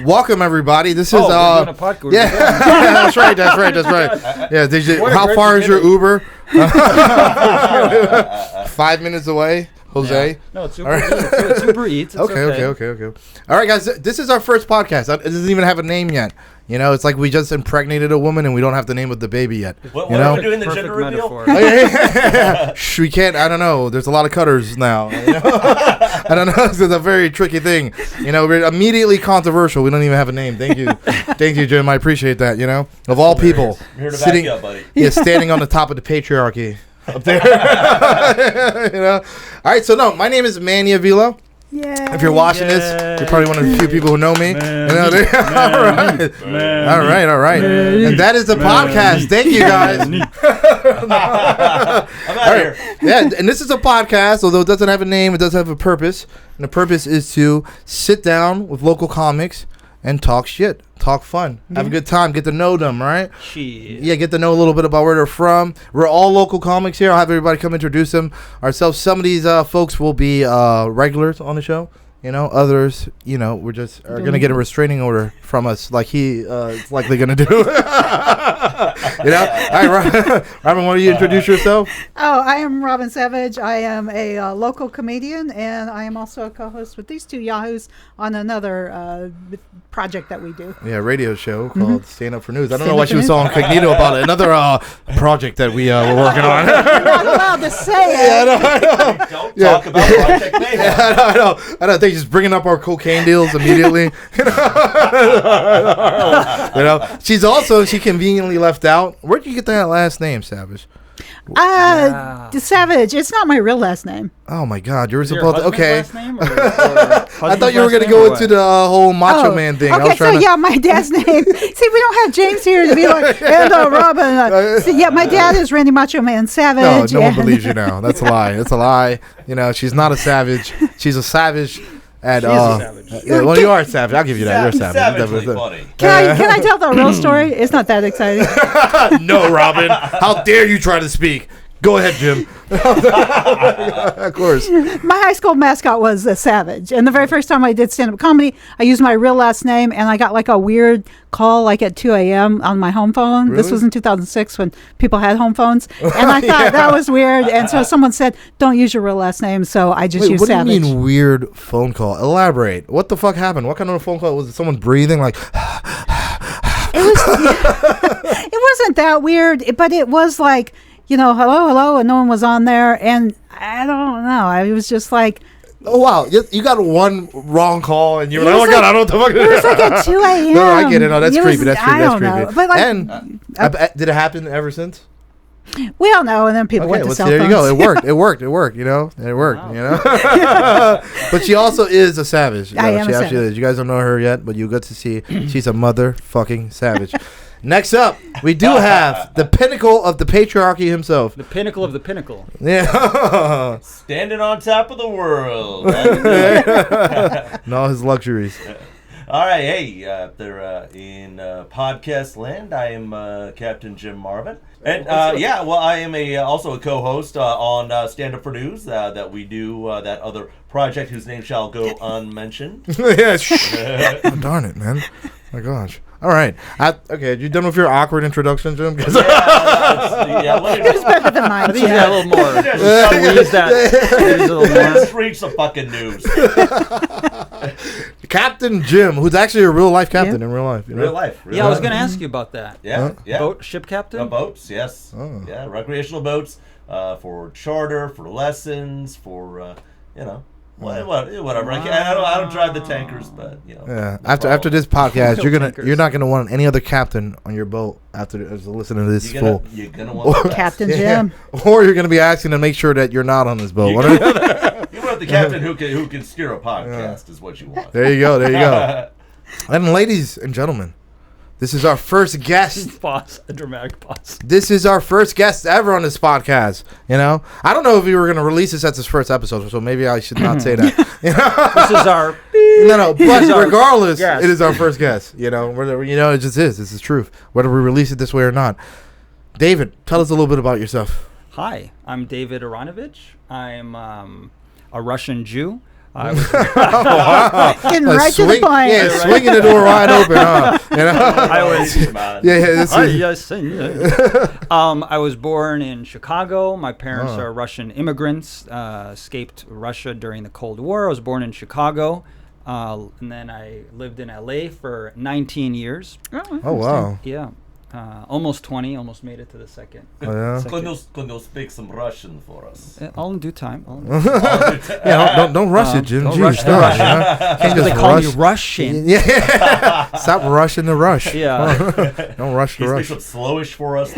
Welcome everybody. This is we're doing a podcast. Yeah, that's right. Yeah, how far is your Uber? 5 minutes away, Jose. Yeah. No, it's Uber Eats. It's Uber Eats. It's Okay. All right, guys. This is our first podcast. It doesn't even have a name yet. You know, it's like we just impregnated a woman and we don't have the name of the baby yet. What are we doing the gender reveal? Shh, we can't. I don't know. There's a lot of cutters now. You know? I don't know. It's a very tricky thing. You know, we're immediately controversial. We don't even have a name. Thank you, Jim. I appreciate that. You know, of all people, I'm here to back you up, buddy. Yeah, standing on the top of the patriarchy up there. You know. All right. So no, my name is Manny Avila. Yeah. If you're watching this, you're probably one of the few people who know me. All right. And that is the podcast. Thank you, guys. I'm out here. Yeah, and this is a podcast, although it doesn't have a name, it does have a purpose. And the purpose is to sit down with local comics and talk shit, talk fun, have a good time, get to know them, right? Shit. Yeah, get to know a little bit about where they're from. We're all local comics here. I'll have everybody come introduce them ourselves. Some of these folks will be regulars on the show. You know, others, you know, we're just are going to get a restraining order from us like he is likely going to do. You know? All right, Robin, why don't you introduce yourself? Oh, I am Robin Savage. I am a local comedian, and I am also a co-host with these two yahoos on another project that we do. Yeah, radio show called Stand Up for News. I don't know why she was so incognito about it. Another project that we were working on. You're not allowed to say it. Yeah, I know. Don't talk about Project Mayhem. Yeah, I know. They just bringing up our cocaine deals immediately. You know, she conveniently left out. Where'd you get that last name, Savage? Savage. It's not my real last name. Oh my God, you were Is your supposed to. Okay. husband's last name I thought you were going to go into the whole Macho Man thing. Okay, so yeah, my dad's name. See, we don't have James here to be like, and Robin. So yeah, my dad is Randy Macho Man Savage. No one believes you now. That's a lie. That's a lie. You know, she's not a savage. She's a savage. She's a savage. Yeah, well, you are a savage. I'll give you that. You're a savage. Savagely funny. Can I tell the real story? It's not that exciting. No, Robin. How dare you try to speak? Go ahead, Jim. Of course. My high school mascot was a Savage, and the very first time I did stand-up comedy, I used my real last name, and I got like a weird call like at 2 a.m. on my home phone. Really? This was in 2006 when people had home phones, and I thought that was weird, and so someone said, don't use your real last name, so I just used Savage. What do you mean weird phone call? Elaborate. What the fuck happened? What kind of a phone call? Was it someone breathing like... It wasn't that weird, but it was like... You know, hello, and no one was on there, and I don't know. I was just like, oh wow, you got one wrong call, and you were like, oh my God, I don't know what the fuck. It was like at 2 a.m. No, I get it. No, that's creepy. That's creepy. I don't know. But like, and did it happen ever since? We don't know, and then people went to cell phones. There you go. It worked. You know, it worked. Wow. You know. But she also is a savage. I am a savage. Is. You guys don't know her yet, but you get to see she's a motherfucking savage. Next up, we do have the pinnacle of the patriarchy himself. The pinnacle of the pinnacle. Yeah. Standing on top of the world. And all his luxuries. All right, hey, they're in podcast land. I am Captain Jim Marvin. And I am also a co-host on Stand Up for News that we do, that other project whose name shall go unmentioned. Yeah, oh, darn it, man. My gosh. All right. Okay, you done with your awkward introduction, Jim? It was better than mine. I think you got a little more. Let's reach the fucking news. Captain Jim, who's actually a real life captain in real life. You know? Real life. I was going to ask you about that. Yeah. Ship captain? Boats, yes. Oh. Yeah, recreational boats for charter, for lessons, for, whatever. Wow. I don't drive the tankers, but Yeah. After this podcast, you're not gonna want any other captain on your boat after listening to this fool. You're gonna want Captain Jim, or you're gonna be asking to make sure that you're not on this boat. You want the captain who can steer a podcast is what you want. There you go. And ladies and gentlemen, this is our first guest. Pause. A dramatic pause. This is our first guest ever on this podcast. You know, I don't know if we were going to release this as this first episode, so maybe I should not say that. You know? This is our. No. But regardless, it is our first guest. You know, it just is. This is truth. Whether we release it this way or not. David, tell us a little bit about yourself. Hi, I'm David Aranovich. I'm a Russian Jew. I was, Getting right to the point. Yeah, swinging the door wide open, huh? You know? I was this is, yes, I was born in Chicago. My parents are Russian immigrants, escaped Russia during the Cold War. I was born in Chicago, and then I lived in LA for 19 years. oh, wow. Yeah, almost 20. Almost made it to the second. Oh, yeah? Can you speak some Russian for us? All in due time. Yeah, don't rush it, Jim. Don't Jeez, rush the gosh, rush. you know? Can't They just call rush. me Russian. Yeah. Stop rushing the rush. Yeah. Don't rush the Can you rush. speak some slowish for us?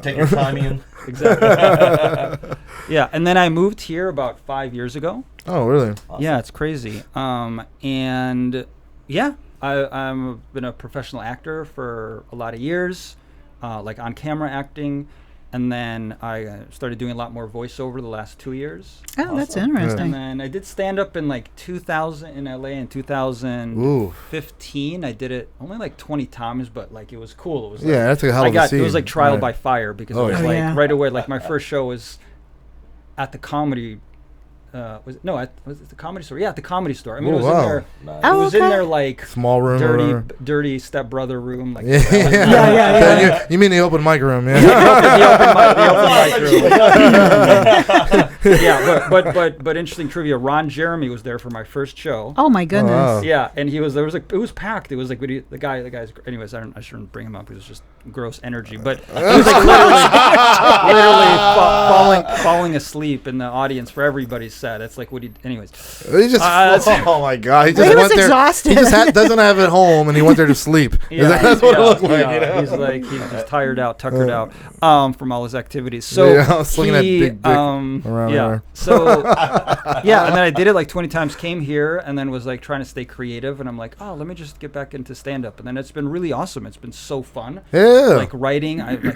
Take your time, Ian. Exactly. Yeah, and then I moved here about 5 years ago. Oh, really? Awesome. Yeah, it's crazy. And yeah, I'm been a professional actor for a lot of years, like on camera acting, and then I started doing a lot more voiceover the last 2 years. Oh, that's Awesome. interesting. And then I did stand up in like 2000 in LA in 2015. I did it only like 20 times, but like it was cool. It was Yeah, that's a hell of a scene. It was like trial Right. by fire because Oh, it was yeah. like Yeah. right away. Like my first show was at the comedy. Was it the Comedy Store? Yeah, at the Comedy Store. I mean, Oh, it was wow. in there. Nice. It was in okay. there like Small room. or whatever. dirty stepbrother room. Like Yeah. yeah. You mean the open mic room? Yeah. Yeah, but interesting trivia. Ron Jeremy was there for my first show. Oh my goodness. wow. Yeah, and he was there was like it was packed. It was like the guy's. Anyways, I shouldn't bring him up. It was just gross energy. But he was like literally falling asleep in the audience for everybody's set. That's like what he. Anyways, He just. Oh my god. He just He was went there. exhausted. He just doesn't have it home, and he went there to sleep. That's what it looked like. yeah. You know? He's just tired out, tuckered out from all his activities. So Yeah, I was looking at big dick around yeah. there. So yeah, and then I did it like 20 times. Came here and then was like trying to stay creative, and I'm like, oh, let me just get back into stand up, and then it's been really awesome. It's been so fun. Yeah. Like writing, I like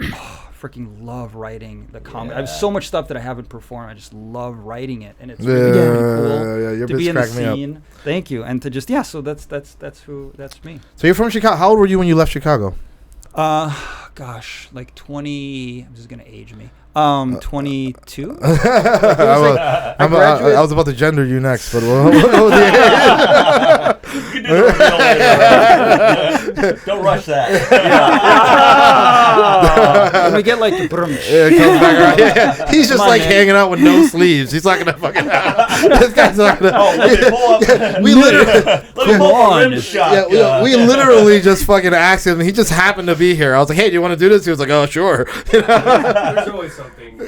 freaking love writing the comedy. I have so much stuff that I haven't performed. I just love writing it, and it's really cool yeah, your to bits be in the crack me up. scene. Thank you, and to just so that's me. So you're from Chicago. How old were you when you left Chicago? Gosh, like 20. I'm just gonna age me. 22. I was about to gender you next, but what was the You can do the reveal later. Don't rush that. When we get like the brum. Yeah, it comes back around. Yeah. He's just Come on, like man. hanging out with no sleeves. He's not gonna fucking. This guy's not gonna. Oh, let me pull up. We literally. Let me pull up a rim shot. Yeah, we literally just fucking asked him. He just happened to be here. I was like, "Hey, do you want to do this?" He was like, "Oh, sure." You know? There's always something.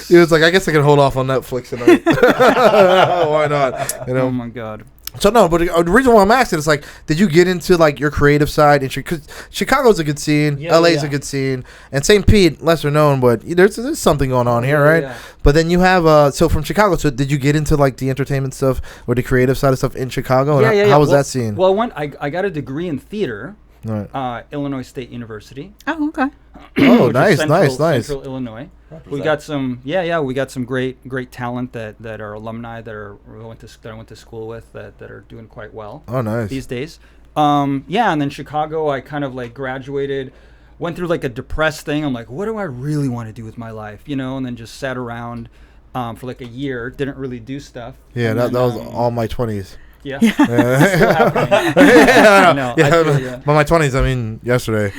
He was like, "I guess I can hold off on Netflix tonight." Why not? You know. Oh my god. So no, but the reason why I'm asking is like, did you get into like your creative side? Because Chicago's a good scene, Yeah, LA's yeah. a good scene, and St. Pete, lesser known, but there's something going on here, right? Yeah. But then you have so from Chicago. So did you get into like the entertainment stuff or the creative side of stuff in Chicago? And how was that scene? Well, I got a degree in theater, Right. Illinois State University. Oh, okay. Oh, which is nice. Central Illinois. We got some, we got some great talent that are alumni that I went to school with that are doing quite well. Oh, nice. These days. And then Chicago, I kind of like graduated, went through like a depressed thing. I'm like, what do I really want to do with my life, and then just sat around for like a year, didn't really do stuff. Yeah, And that then, was all my 20s. Yeah. Yeah, Still happening. I No, yeah, I feel ya. but my 20s. I mean, yesterday.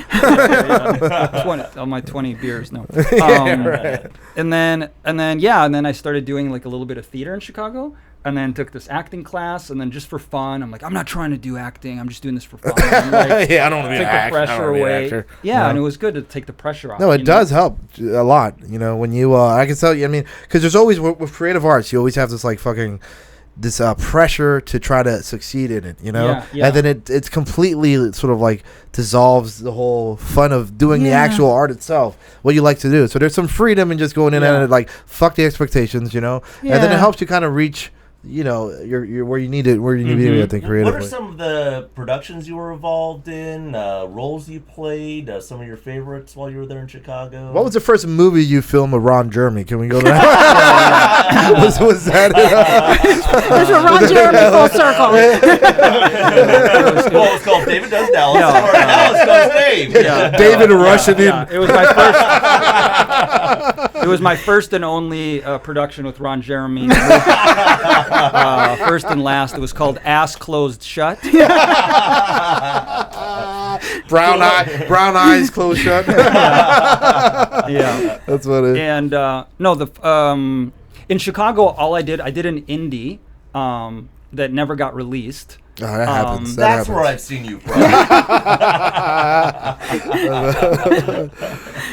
20 on my 20 beers, no. Right. And then I started doing like a little bit of theater in Chicago, and then took this acting class, and then just for fun, I'm like, I'm not trying to do acting, I'm just doing this for fun. And, like, Yeah, I don't want to be take an the actor. I don't pressure wanna be an away. actor. Yeah, No. and it was good to take the pressure off. No, it does help a lot. When you, I can tell you, I mean, because there's always, with creative arts, you always have this like fucking, this pressure to try to succeed in it, Yeah. And then it's completely sort of like dissolves the whole fun of doing the Yeah. actual art itself, what you like to do. So there's some freedom in just going in Yeah. and like, fuck the expectations, And then it Yeah. helps you kind of reach you're where you need it, where you need to be, I think, creatively. What are some of the productions you were involved in, roles you played, some of your favorites while you were there in Chicago? What was the first movie you filmed with Ron Jeremy? Can we go to that? was that it? There's a Ron Jeremy full circle. Well, it's called David Does Dallas, or Dallas Does Dave. David Russian in. It was my first. It was my first and only production with Ron Jeremy. First and last. It was called Ass Closed Shut. Brown eyes closed shut. Yeah, That's what it is. and in Chicago, I did an indie that never got released. Oh, that happens. That's where I've seen you from.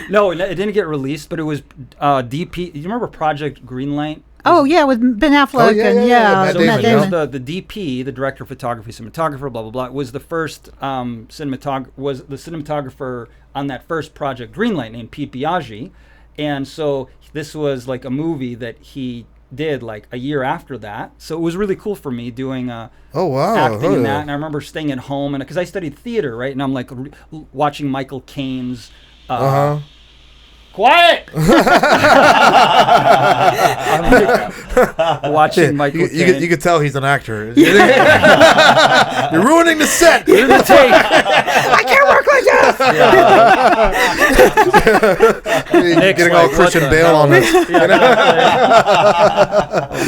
No, it didn't get released, but it was DP. You remember Project Greenlight? Oh yeah, with Ben Affleck yeah, and Matt So Damon, it was yeah. the DP, the director of photography, cinematographer, blah blah blah, was the first cinematographer on that first Project Greenlight named Pete Biaggi, and so this was like a movie that he did like a year after that. So it was really cool for me doing Oh wow! acting in that, and I remember staying at home and because I studied theater, right, and I'm like watching Michael Caine's. Quiet! Watching Michael Caine. You could tell he's an actor. You're ruining the set. You're the take. I can't work like this. You're getting all like, Christian what the Bale hell? on this. Oh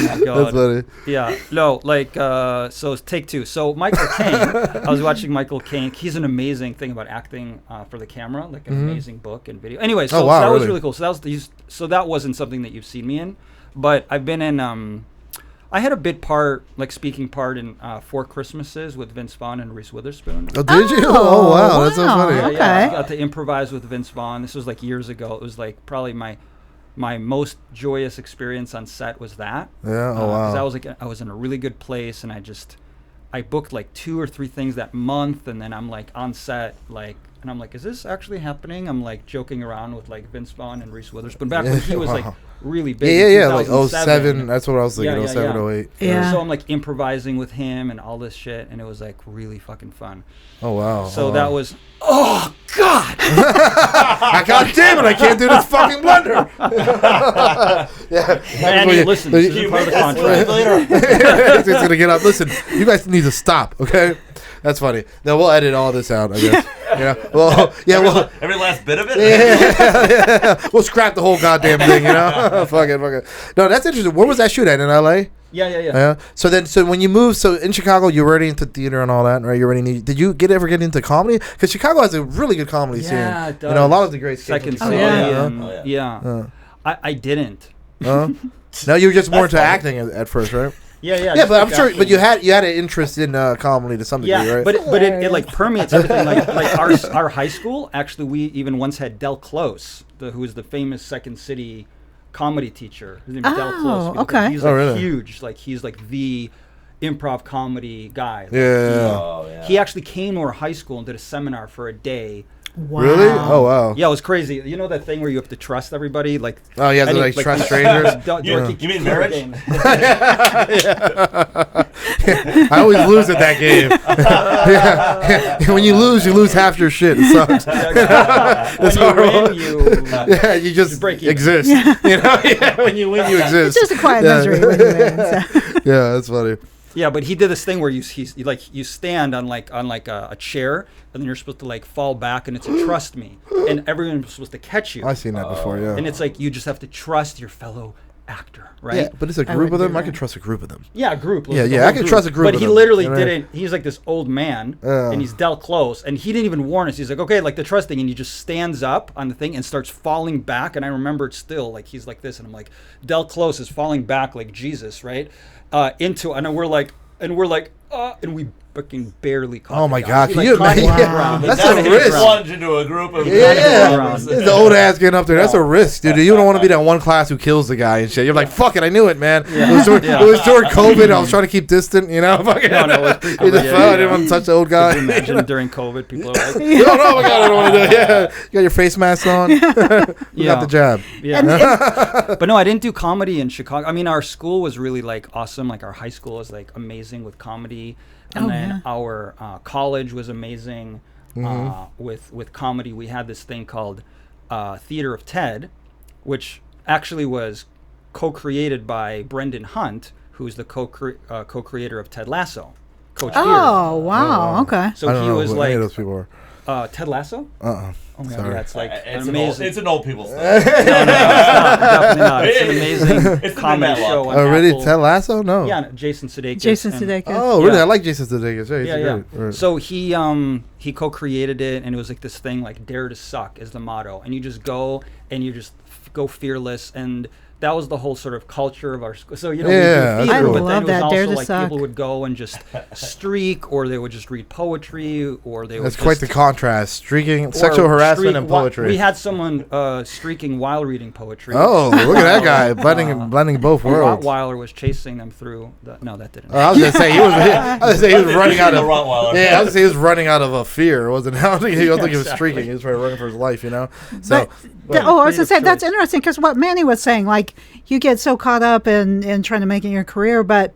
my god. That's funny. Yeah, no, like, so take two. So Michael Caine, I was watching Michael Caine. He's an amazing thing about acting for the camera, like an amazing book and video. Anyway, so, wow, so that was really? really cool. So that wasn't something that you've seen me in, but I've been in. I had a bit part, like speaking part in Four Christmases with Vince Vaughn and Reese Witherspoon. Oh, did you? Oh wow, that's so wow. funny. Yeah, Okay. yeah, I got to improvise with Vince Vaughn. This was like years ago. It was like probably my most joyous experience on set was that. Yeah. Oh wow. Because I was in a really good place, and I booked like 2 or 3 things that month, and then I'm like on set, like, and I'm like, is this actually happening? I'm like joking around with like Vince Vaughn and Reese Witherspoon back when he was like really big. Yeah, in like 07. That's what I was thinking. Yeah, 07, yeah. 08. Yeah. So I'm like improvising with him and all this shit, and it was like really fucking fun. Oh wow. So that was, oh god. God damn it! I can't do this fucking blunder. Yeah. Manny, listen, this is part of the contract. It's gonna get up. Listen, you guys need to stop. Okay. That's funny. Now we'll edit all this out, I guess. Yeah. Well. Yeah. Well. Every last bit of it? Yeah. We'll scrap the whole goddamn thing. Fuck it. No, that's interesting. Where was that shoot at? In LA? Yeah. So when you moved, so in Chicago, you're already into theater and all that, right? You already did you ever get into comedy? Because Chicago has a really good comedy scene. Yeah, it does. You know, a lot of the great Second sketches. City. yeah. Yeah. I didn't. No, you were just more into acting at first, right? Yeah. Yeah, but I'm sure. acting. But you had an interest in comedy to some degree, Yeah, right? but it like permeates everything. Like our high school, actually, we even once had Del Close, who was the famous Second City comedy teacher. His name is Del Close. Oh, okay. He's like really? huge. Like he's like the improv comedy guy. Yeah. Oh, yeah. He actually came to our high school and did a seminar for a day. Wow. Really? Oh wow. Yeah, it was crazy. You know that thing where you have to trust everybody? Like Oh, you have to like trust strangers. You mean marriage? I always lose at that game. Yeah. When you lose half your shit. It sucks. When you win, Yeah, you just break even. exist. You know? Yeah, when you win, you exist. It's just a quiet Yeah. misery when you win. So. Yeah, that's funny. Yeah, but he did this thing where you stand on a chair, and then you're supposed to like fall back, and it's a trust me, and everyone's supposed to catch you. I've seen that before. Yeah. And it's like you just have to trust your fellow actor, right? Yeah, but it's a I group of wouldn't them. do I can that. trust a group of them. Yeah, a group. Yeah, the yeah, whole I can trust a group But of he them, literally you know? didn't. He's like this old man, and he's Del Close, and he didn't even warn us. He's like, okay, like the trust thing, and he just stands up on the thing and starts falling back. And I remember it still, like he's like this, and I'm like, Del Close is falling back like Jesus, right? And we're like, and we fucking barely caught. Oh the my guy. God, He, can you caught imagine? him on the Wow. ground. That's He a got him risk. on the ground. Plunge into a group of Yeah. It's The old ass getting up there. That's a risk, dude. You don't want to be that one class who kills the guy and shit. You're like, fuck it, I knew it, man. Yeah. It was during, Yeah. it was during COVID. I was trying to keep distant, you know. Fucking, No, it was he pre-COVID. just fell. I didn't want to touch the old guy. Could you imagine during COVID, people are like, You don't know, oh my God, I don't want to do it. Yeah. You got your face mask on. You got the jab. Yeah. But no, I didn't do comedy in Chicago. I mean, our school was really like awesome. Like our high school was like amazing with comedy, and then our college was amazing with comedy. We had this thing called Theater of Ted, which actually was co-created by Brendan Hunt, who's the co-creator of Ted Lasso. Coach Oh, wow. Okay. So I don't he know was who like any of those people are. Ted Lasso. Oh my God, Sorry. yeah, it's like It's amazing. It's an old people's thing. No, definitely not. It's an amazing It's the comedy Matlock. show. On Oh, really? Apple. Ted Lasso? No. Yeah, Jason Sudeikis. Jason and- Sudeikis. Oh, really? Yeah. I like Jason Sudeikis. Yeah, he's Yeah. great. Right. So he co-created it, and it was like this thing like "Dare to Suck" is the motto, and you just go and you just go fearless, and that was the whole sort of culture of our school. So Yeah, we do that's theater, cool. but I then love it was that, also Dare to like Suck. people would go and just streak, or they would just read poetry, or they would. That's quite the just- contrast. Streaking, or sexual harassment, streak and whi- poetry. We had someone streaking while reading poetry. Oh, look at that guy blending both A worlds. Rottweiler was chasing them through. No, that didn't. I was gonna say he was. I was gonna say he was running out The of. Rottweiler. Yeah, I was gonna say he was running out of a fear. Wasn't? I don't think he was Yeah, thinking he was exactly. streaking. He was trying to run for his life. You know. So. I was gonna say creative that's choice. interesting because what Manny was saying, like you get so caught up in trying to make it your career, but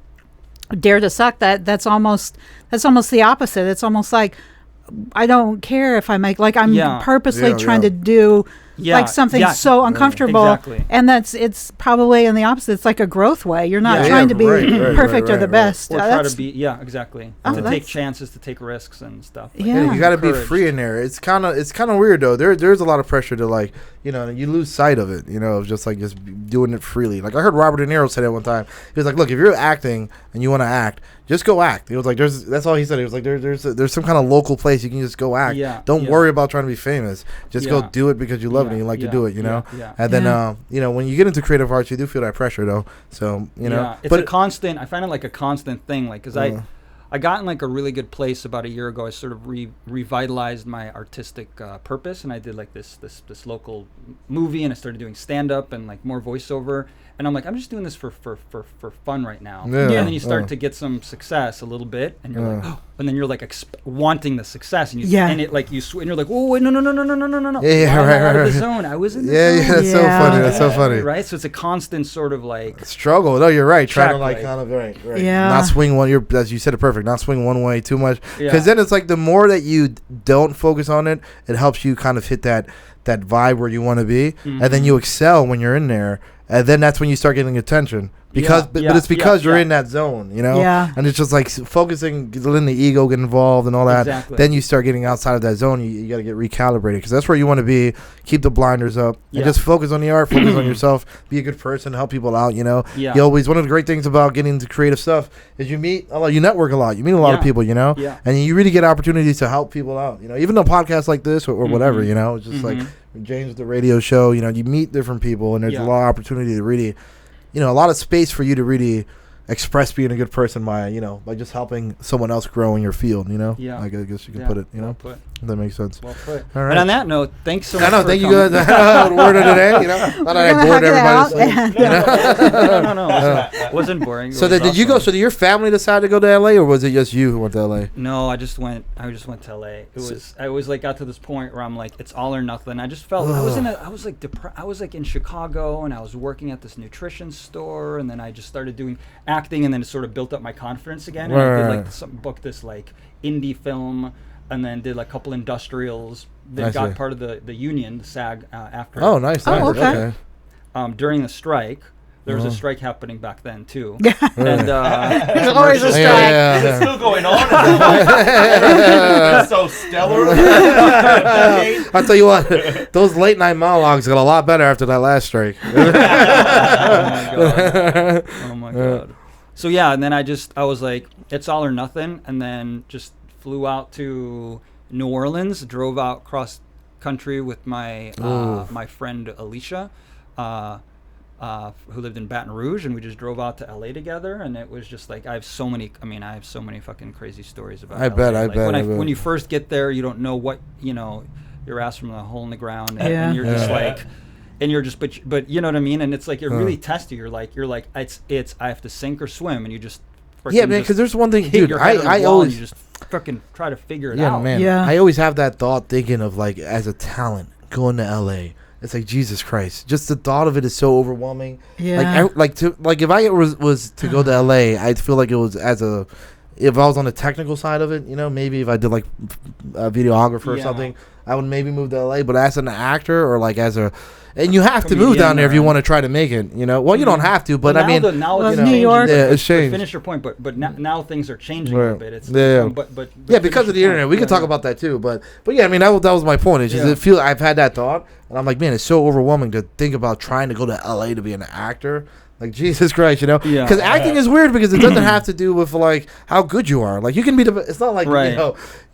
Dare to Suck, that's almost the opposite. It's almost like I don't care if I make like I'm Yeah. purposely Yeah, trying yeah. to do Yeah, like something yeah, so uncomfortable, exactly. and it's probably in the opposite. It's like a growth way. You're not Yeah. trying to be right, perfect or right, the right. best. Or try That's- to be, yeah, exactly. Oh, to take that's- chances, to take risks and stuff. Like, Yeah. Yeah, you got to be encouraged. free in there. It's kind of weird though. There's a lot of pressure to like, you know, you lose sight of it. You know, of just doing it freely. Like I heard Robert De Niro say that one time. He was like, "Look, if you're acting and you want to act, just go act." He was like, That's all he said. He was like, "There's some kind of local place you can just go act. Yeah, Don't yeah. worry about trying to be famous. Just go Yeah. do it because you love it and you like to yeah, do it. You know." Yeah. And then, Yeah. you know, when you get into creative arts, you do feel that pressure though. So you know, Yeah. It's but a constant. I find it like a constant thing. Like, cause I got in like a really good place about a year ago. I sort of revitalized my artistic purpose, and I did like this local movie, and I started doing stand up and like more voiceover. And I'm like, I'm just doing this for fun right now. Yeah. And then you start Yeah. to get some success a little bit, and you're like, oh, and then you're like wanting the success, and you Yeah. and it like you and you're like, oh wait, no. Yeah, Why right, am I out of right. the zone? I was in the yeah, zone. that's so Yeah. funny. That's so funny. Right, so it's a constant sort of like Struggle. No, you're right. Trying to Track, like right. kind of right. Yeah. Not swing one. You're as you said it perfect. Not swing one way too much. Yeah. Because then it's like the more that you don't focus on it, it helps you kind of hit that vibe where you want to be, and then you excel when you're in there, and then that's when you start getting attention. Because, Yeah, but yeah, it's because yeah, you're yeah. in that zone, you know. Yeah. And it's just like focusing, letting the ego get involved and all that. Exactly. Then you start getting outside of that zone. You got to get recalibrated because that's where you want to be. Keep the blinders up Yeah. and just focus on the art. Focus on yourself. Be a good person. Help people out. You know. Yeah. You always one of the great things about getting into creative stuff is you meet a lot. You network a lot. You meet a lot of Yeah. people. You know. Yeah. And you really get opportunities to help people out. You know, even a podcast like this or whatever. Mhm. You know, it's just like Mhm. James with the radio show. You know, you meet different people and there's Yeah. a lot of opportunity to really, you know, a lot of space for you to really express being a good person by, you know, by just helping someone else grow in your field, you know? Yeah. I guess you can Yeah. put it, you know? Well put. If that makes sense. Well put. All right. And on that note, thanks so I much. know, for thank you coming. guys. Word of the day, you know? Not that I We're gonna bored hug it everybody. out. to sleep, you know? No. It wasn't boring. It So was did you go, awesome. so did your family decide to go to LA or was it just you who went to LA? No, I just went to LA. I always like got to this point where I'm like, it's all or nothing. I just felt I was like in Chicago and I was working at this nutrition store, and then I just started doing acting, and then it sort of built up my confidence again. And I did Right. like booked this like indie film, and then did like a couple industrials. Then I got see. part of the union, the SAG, after. Oh, nice. Oh, nice. okay. During the strike. There was Uh-huh. a strike happening back then too. Really? And There's always a strike. Yeah, Is it yeah, still going on? It's so stellar. I'll tell you what, those late night monologues got a lot better after that last strike. Oh my god. So yeah, and then I was like, it's all or nothing, and then just flew out to New Orleans, drove out cross country with my my friend Alicia, who lived in Baton Rouge, and we just drove out to LA together, and it was just like I have so many fucking crazy stories about I LA. bet, I Like, bet. when you first get there, you don't know what, your ass from the hole in the ground, and you're just like, and you're just, but you know what I mean, and it's like it really tests you. You're like it's I have to sink or swim, and you just man, because there's one thing, hit dude. your head on the I wall always and you just fucking try to figure it out. man. Yeah. I always have that thought, thinking of like as a talent going to LA. It's like Jesus Christ. Just the thought of it is so overwhelming. Yeah. Like if I was to go to LA, I'd feel like it was if I was on the technical side of it, maybe if I did like a videographer or something, I would maybe move to LA. But as an actor or like and you have to move down there if you want to try to make it, Well, you don't have to, but I mean, now it's New changing. York. Yeah, it's changed. Finish your point, but now things are changing a Right. bit. It's But finish because of the your internet, point. we could talk about that too. But yeah, I mean that was my point. It's just I've had that thought, and I'm like, man, it's so overwhelming to think about trying to go to LA to be an actor. Like Jesus Christ, Yeah. Because acting is weird because it doesn't have to do with like how good you are. Like you can be it's not like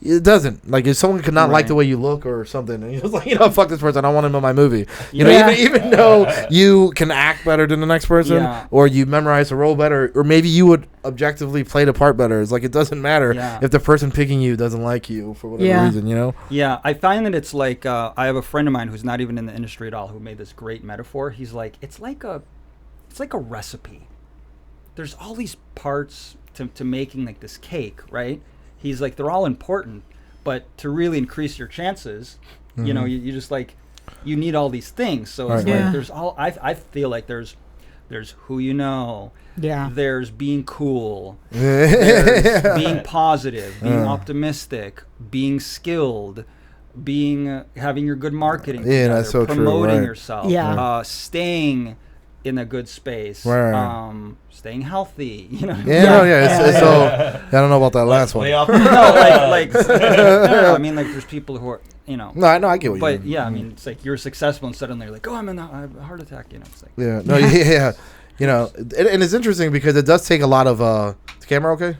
it doesn't. Like if someone could not like the way you look or something, and you're just like, fuck this person, I don't want him in my movie. Even though you can act better than the next person, or you memorize the role better, or maybe you would objectively play the part better. It's like it doesn't matter if the person picking you doesn't like you for whatever reason, Yeah, I find that it's like I have a friend of mine who's not even in the industry at all who made this great metaphor. He's like, it's like a recipe. There's all these parts to making like this cake, right? He's like, they're all important, but to really increase your chances, you just like, you need all these things. So it's like there's all, I feel like there's who you know. Yeah. There's being cool. There's being positive, being optimistic, being skilled, having your good marketing together, that's so true, promoting right. yourself, staying in a good space, staying healthy, It's so I don't know about that last one. I mean, like there's people who are, No, I know, I get what you mean. But yeah, I mean, it's like you're successful and suddenly you're like, oh, I have a heart attack, It's like, and it's interesting because it does take a lot of is the camera okay?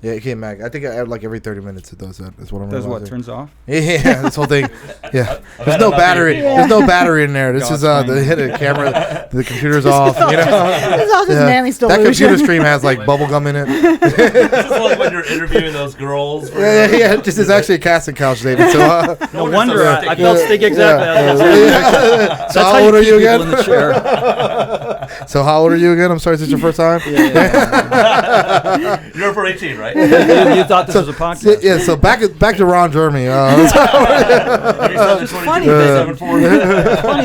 Yeah, it came back. I think like every 30 minutes it does that. That's what I'm does realizing. what, turns off? Yeah, this whole thing. Yeah. There's no battery. There's no battery in there. This is the camera, the computer's off, It's all just Manny's delusion. That computer stream has like bubble gum in it. This is like when you're interviewing those girls. Yeah. Just it's actually a casting couch, David. So no wonder I felt sticky exactly. So how old are you again? In the chair. So how old are you again? I'm sorry, is this your first time? You're for 18, right? You thought this was a podcast. Yeah, so back to Ron Jeremy. It's funny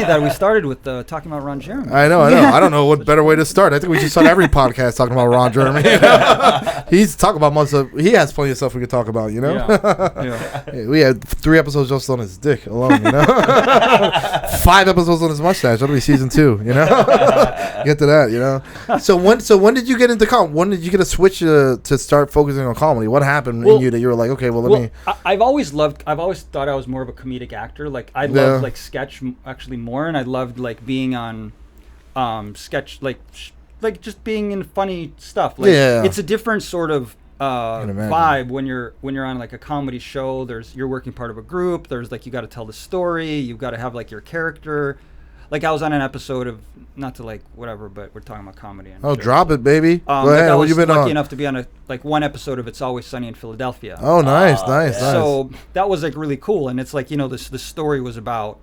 that we started with talking about Ron Jeremy. I know. I don't know what better way to start. I think we should start every podcast talking about Ron Jeremy. He's talking about most of. He has plenty of stuff we could talk about. Yeah. We had 3 episodes just on his dick alone. 5 episodes on his mustache. That'll be season 2. Get to that. So when did you get into comedy? When did you get a switch to start focusing on comedy? What happened in you that you were like, okay, well, let me. I've always thought I was more of a comedic actor. Like I loved like sketch actually more, and I loved like being on sketch like just being in funny stuff. Like it's a different sort of vibe when you're on like a comedy show. You're working part of a group. There's like you got to tell the story. You've got to have like your character. Like I was on an episode of, not to like whatever, but we're talking about comedy. And drop it, baby. Go ahead. I What was you been lucky on? enough to be on one episode of It's Always Sunny in Philadelphia. Oh, nice. So that was like really cool, and it's like the story was about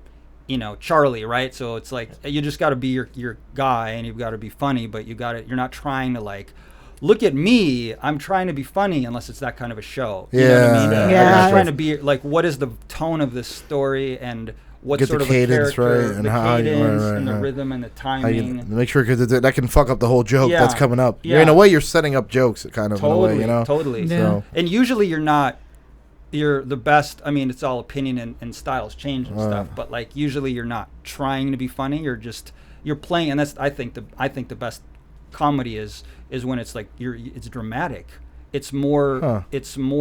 Charlie, right? So it's like you just got to be your guy, and you've got to be funny, but you're not trying to like. Look at me, I'm trying to be funny unless it's that kind of a show. You know what I mean? Yeah. I'm just trying to be like, what is the tone of this story and what Get sort the of a cadence character, right, and the how cadence right, and the right. rhythm and the timing. Make sure because that can fuck up the whole joke that's coming up. Yeah. In a way, you're setting up jokes, kind of Totally, in a way, totally. Yeah. So, And usually you're the best. I mean, it's all opinion and styles change and stuff. But like usually you're not trying to be funny. You're playing, and that's I think the best comedy is when it's like it's dramatic. It's more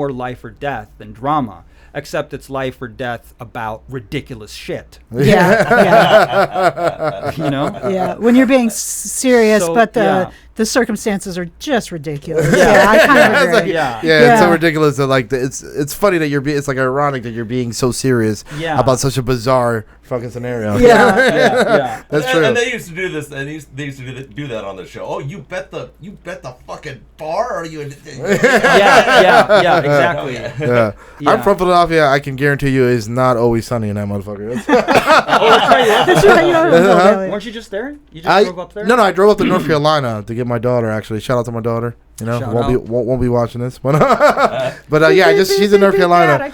life or death than drama. Except it's life or death about ridiculous shit. Yeah. You know? Yeah. When you're being serious, So, but the the circumstances are just ridiculous. Yeah, I kind of agree. Like, yeah, it's so ridiculous that like it's funny that it's like ironic that you're being so serious about such a bizarre fucking scenario. Yeah. That's true. And they used to do this. And they used to do that on the show. Oh, you bet the fucking bar? Or are you? Exactly. Yeah. I'm from Philadelphia. I can guarantee you, it's not always sunny in that motherfucker. That's right. Weren't you just there? You just drove up there? No, I drove up to North Carolina to get my daughter. Actually, shout out to my daughter. You know, won't be watching this, but she's in North Carolina. Dad,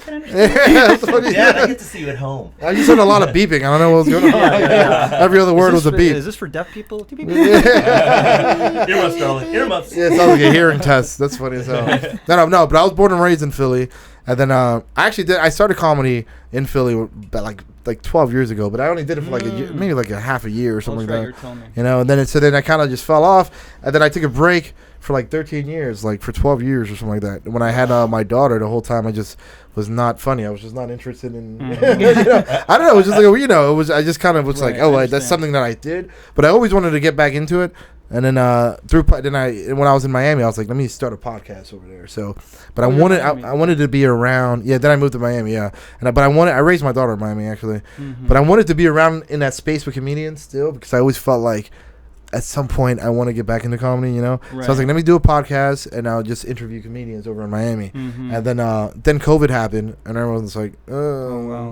I get to see you at home. I just heard a lot of beeping. I don't know what was going on. Every other word was a beep. Is this for deaf people? Earmuffs, darling. Earmuffs. Yeah, it sounds like a hearing test. That's funny as hell. No. But I was born and raised in Philly, and then I started comedy in Philly like 12 years ago, but I only did it for like a year, maybe like a half a year or something like that. You know, and then then I kind of just fell off, and then I took a break for like 13 years, like for 12 years or something like that. And when I had my daughter, the whole time I just was not funny. I was just not interested in. You know, I don't know. It was just like I just kind of was like, that's something that I did, but I always wanted to get back into it. And then when I was in Miami, I was like, let me start a podcast over there. So, but I wanted to be around. Yeah, then I moved to Miami. Yeah, but I raised my daughter in Miami actually. But I wanted to be around in that space with comedians still, because I always felt like at some point I want to get back into comedy, you know. Right. So I was like, let me do a podcast and I'll just interview comedians over in Miami. And then COVID happened and everyone was like, oh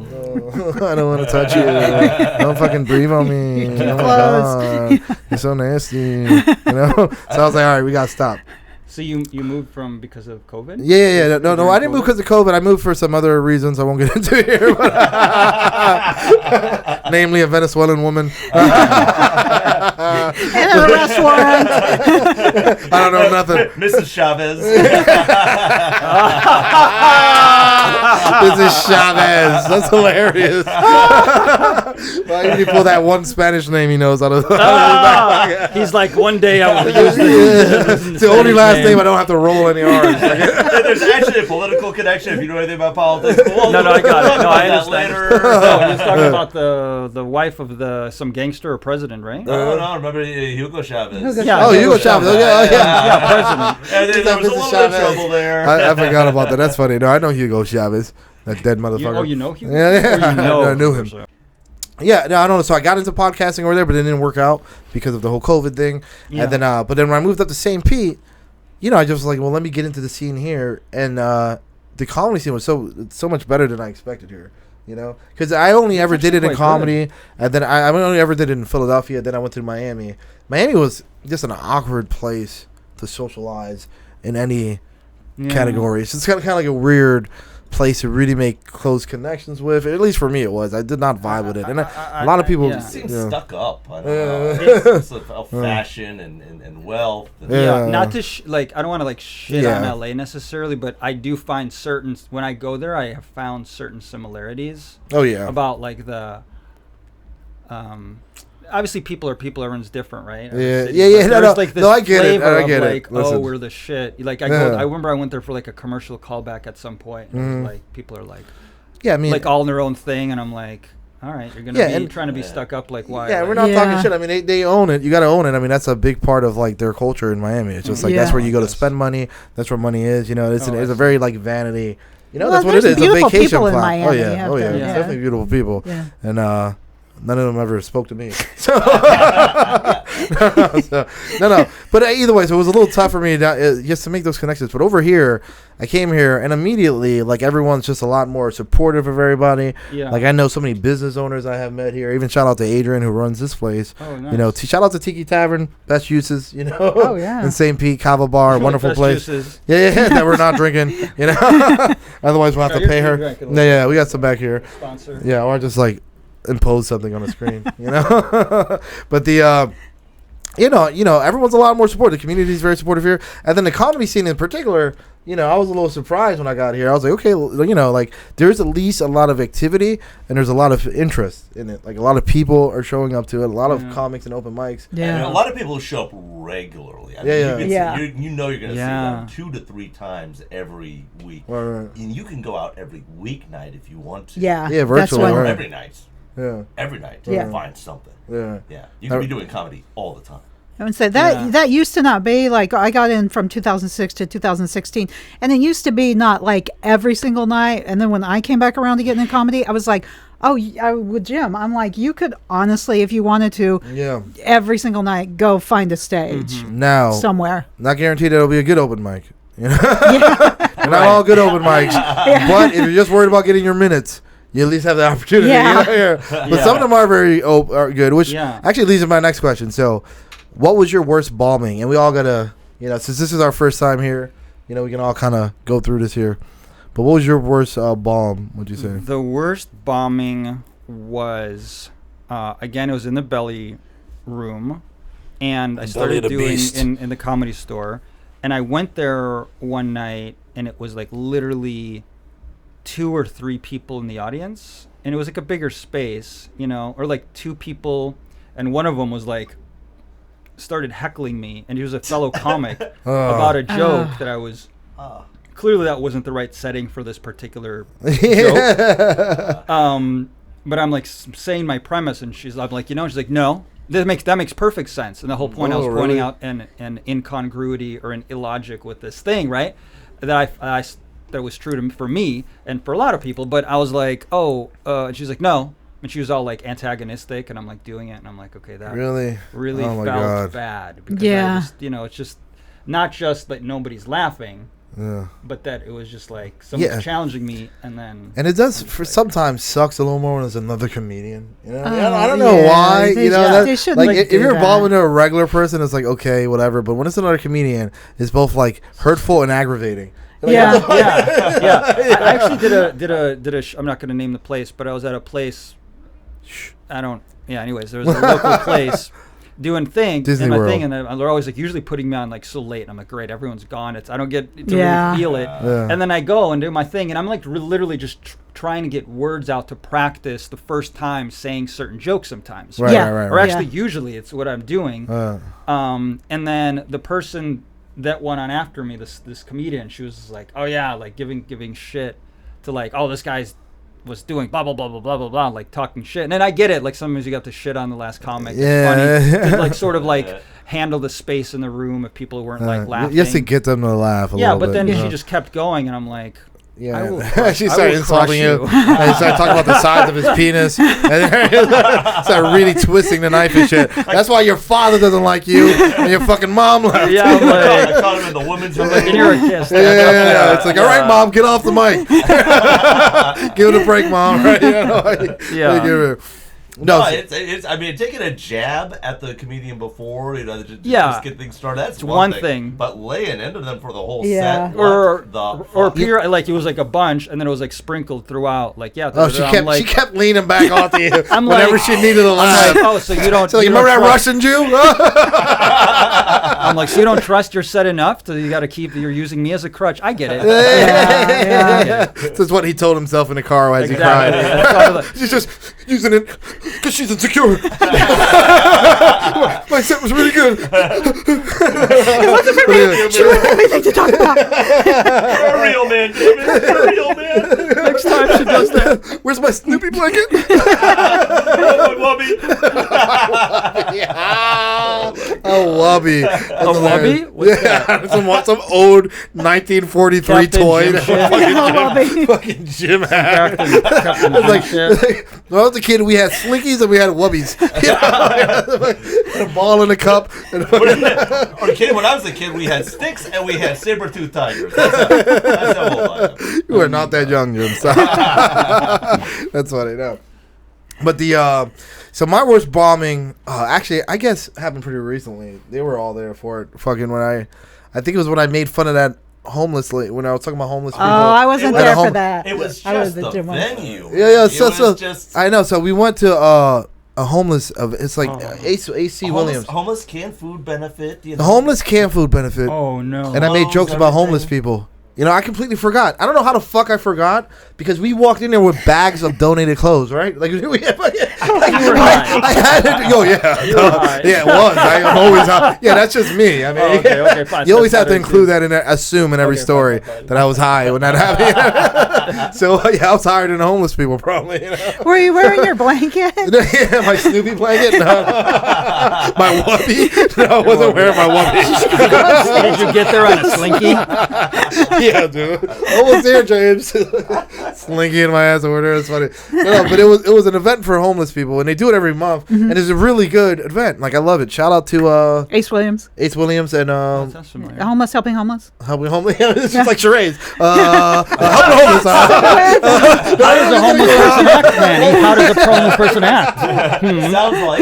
I don't want to touch you. Don't fucking breathe on me. Oh my God, you're so nasty. You know. So I was like, all right, we gotta stop. So you moved because of COVID? Yeah. No, I didn't move because of COVID. I moved for some other reasons I won't get into here. But namely, a Venezuelan woman. And a arrest warrant. I don't know nothing. Mrs. Chavez. Mrs. Chavez. That's hilarious. Why did he pull that one Spanish name he knows out of his back? He's like, one day I will use this. It's the only last name I don't have to roll any R's. There's actually a political connection if you know anything about politics. No, I got it. No, I understand. No, he was talking about the wife of some gangster or president, right? No, remember Hugo Chavez. Hugo Chavez. Yeah, president. And there was a little bit of trouble there. I forgot about that. That's funny. No, I know Hugo Chavez, that dead motherfucker. You know Hugo? Yeah. I knew him. Yeah, no, I don't know. So I got into podcasting over there, but it didn't work out because of the whole COVID thing. Yeah. And then, but then when I moved up to St. Pete, you know, I just was like, well, let me get into the scene here, and the comedy scene was so much better than I expected here. You know, because I only ever did it in comedy, and then I only ever did it in Philadelphia. Then I went to Miami. Miami was just an awkward place to socialize in any categories. It's kind of like a weird place to really make close connections with. At least for me, it was. I did not vibe with it, and a lot of people seem stuck up. I don't know. It's of fashion and wealth. And not to I don't want to shit on LA necessarily, but I do find when I go there, I have found certain similarities. Oh yeah. About the. Obviously, people are people. Everyone's different, right? Yeah. There's I get it. I get it. Oh, we're the shit. I remember I went there for a commercial callback at some point. And it was people are I mean, all in their own thing, and I'm like, all right, you're gonna be trying to be stuck up. Why? Yeah, we're not talking shit. I mean, they own it. You got to own it. I mean, that's a big part of their culture in Miami. It's just that's where you go to spend money. That's where money is. You know, it's a very vanity. You know, that's what it is. It's a vacation plot. Oh yeah. It's definitely beautiful people. Yeah. And none of them ever spoke to me. So, no. But either way, so it was a little tough for me just to make those connections. But over here, I came here, and immediately, everyone's just a lot more supportive of everybody. Yeah. I know so many business owners I have met here. Even shout out to Adrian, who runs this place. Oh, nice. You know, shout out to Tiki Tavern, best uses. You know. Oh yeah. In St. Pete, Kava Bar, wonderful place. Juices. Yeah, that we're not drinking. You know. Otherwise, we'll have to pay her. Yeah, we got some back here. Sponsor. Yeah, or just impose something on the screen, you know. But the you know everyone's a lot more supportive. The community is very supportive here, and then the comedy scene in particular, you know, I was a little surprised when I got here. I was like, okay, you know, there's at least a lot of activity and there's a lot of interest in it. A lot of people are showing up to it, a lot of comics and open mics. Yeah, and a lot of people show up regularly. I mean, you know you're gonna see them 2 to 3 times every week, right. And you can go out every weeknight if you want to. Yeah, virtually, right. Every night. Yeah. Every night you can find something. Yeah. You can be doing comedy all the time. I would say that used to not be like, I got in from 2006 to 2016, and it used to be not like every single night. And then when I came back around to getting in comedy, I was like, with Jim, I'm like, you could honestly, if you wanted to, every single night go find a stage now somewhere. Not guaranteed it'll be a good open mic. You know? They're not all good open mics, but if you're just worried about getting your minutes, you at least have the opportunity. But some of them are very are good, which actually leads to my next question. So, what was your worst bombing? And we all gotta, since this is our first time here, we can all kind of go through this here. But what was your worst bomb, would you say? The worst bombing was, again, it was in the belly room. And I started doing in the Comedy Store. And I went there one night, and it was like literally 2 or 3 people in the audience. And it was like a bigger space, or like 2 people. And one of them was like, started heckling me. And he was a fellow comic about a joke that I was... Clearly, that wasn't the right setting for this particular joke. But I'm like saying my premise, and I'm like, she's like, no, that makes perfect sense. And the whole point I was pointing out an incongruity or an illogic with this thing, right? That that was true for me and for a lot of people. But I was like, and she's like, no. And she was all like antagonistic, and I'm like doing it, and I'm like, okay, that really felt bad. Because I just, it's just not just that nobody's laughing. Yeah. But that it was just like someone's challenging me, and it does sometimes sucks a little more when it's another comedian. I don't know why. They like if you're involved with a regular person, it's like okay, whatever. But when it's another comedian, it's both like hurtful and aggravating. Like, I actually did a. I'm not going to name the place, but I was at a place. Anyways, there was a local place. Doing Disney and my World. thing, and they're always like usually putting me on like so late, and I'm like, great, everyone's gone. I don't get to really feel it, and then I go and do my thing, and I'm like literally just trying to get words out to practice the first time saying certain jokes sometimes, right. Or actually, usually it's what I'm doing, and then the person that went on after me, this comedian, she was like, oh yeah, like giving shit to like, oh, this guy's was doing blah blah blah blah blah blah blah, like talking shit. And then I get it, like sometimes you got to shit on the last comic. It's funny to like sort of like handle the space in the room if people weren't like laughing. Just to get them to laugh a little bit. But then she just kept going, and I'm like, she started insulting you. And started talking about the size of his penis. And started really twisting the knife and shit. That's why your father doesn't like you, and your fucking mom left. Yeah, I'm like, I caught him in the women's room. Like, you're a kiss. Yeah. It's like, all right, mom, get off the mic. Give it a break, mom. Right? No, it's. I mean, taking a jab at the comedian before, just get things started. That's one thing. But laying into them for the whole set, or Peter, like it was like a bunch, and then it was like sprinkled throughout. Like she kept leaning back onto you whenever she needed a laugh. Like, so you don't. So you remember that Russian Jew? I'm like, so you don't trust your set enough, so you got to keep. You're using me as a crutch. I get it. That's what he told himself in the car as he cried. She's just using it. Because she's insecure. My set was really good. It wasn't for me. She wouldn't have anything to talk about. You're a real man, David. You're a real man. Next time she does that. Where's my Snoopy blanket? My wubby. A wubby. A wubby? What's that? Some old 1943 toy. Fucking Jim had. When I was a kid, we had Slinkies and we had Wubbies. A ball in a cup. When I was a kid, we had sticks and we had saber-toothed tigers. That's how old I am. You are not that young, Jim. So. That's funny, no. But so my worst bombing, actually, I guess happened pretty recently. They were all there for it. Fucking I think it was when I made fun of that homeless lady, when I was talking about homeless people. Oh, I wasn't there for that. It was just the venue. Yeah. I know. So we went to a homeless. It's like AC Williams. Homeless canned food benefit. The homeless canned food benefit. Oh no. And I made jokes about homeless people. You know, I completely forgot. I don't know how the fuck I forgot because we walked in there with bags of donated clothes, right? Like, I had it. Yeah, it was. I'm always high. Yeah, that's just me. I mean, okay, fine. you always have to include that in there, assume in every story that I was high when that happened. So, yeah, I was higher than the homeless people, probably. You know? Were you wearing your blanket? Yeah, my Snoopy blanket? No. My whoopee? No, I wasn't wearing my whoopee. Did you get there on a slinky? Yeah, dude. Almost there, James. Slinky in my ass over there. It's funny. No, but it was an event for homeless people, and they do it every month, and it's a really good event. Like, I love it. Shout out to Ace Williams. Ace Williams and Sounds familiar. Homeless helping homeless. Helping homeless. It's just like charades. Helping homeless. How does a homeless person act, Manny? How does a homeless person act? Sounds like.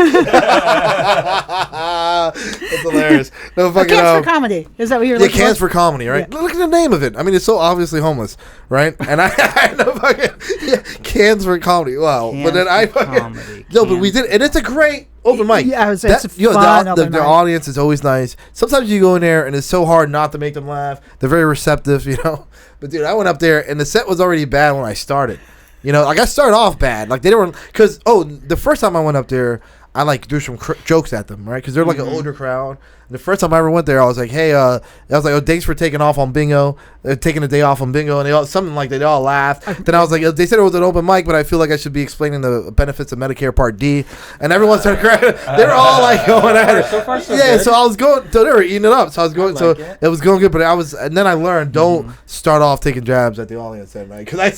That's hilarious. No fucking. Cans for comedy. Is that what you're Yeah, looking Cans for? for Comedy, right? Yeah. Look at the name of it. I mean, it's so obviously homeless, right? And I know fucking Cans for Comedy. Wow. But then I fucking but we did, and it's a great open mic. Yeah, it's That- fun the open mic. audience is always nice. Sometimes you go in there and it's so hard not to make them laugh. They're very receptive, you know. But dude, I went up there and the set was already bad when I started. You know, like I started off bad. Like they weren't, because the first time I went up there, I like threw some jokes at them, right? Because they're like an older crowd. And the first time I ever went there, I was like, hey, I was like, oh, thanks for taking off on bingo. Taking a day off on bingo. And they all, something like that. They all laughed. Then I was like, they said it was an open mic, but I feel like I should be explaining the benefits of Medicare Part D. And everyone started crying. They were all like going at it. So far, so Yeah, good. so I was going, so they were eating it up. So I was going, it was going good. But and then I learned, don't start off taking jabs at the audience that night. Because I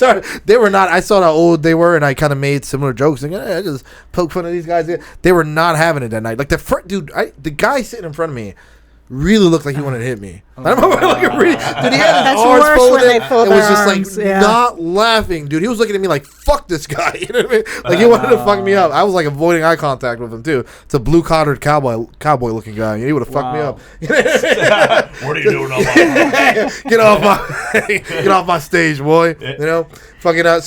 saw how old they were, and I kind of made similar jokes. And I just poke fun of these guys. They were not having it that night. Like the guy sitting in front of me really looked like he wanted to hit me. I don't know, like dude, he had his That's arms worse folded. when they fold It was their just arms, like yeah. not laughing, dude. He was looking at me like, "Fuck this guy," you know what I mean? Like he wanted to fuck me up. I was like avoiding eye contact with him too. It's a blue-collared cowboy looking guy. He would have fucked me up. What are you doing on my Get off my stage, boy. You know, fucking. And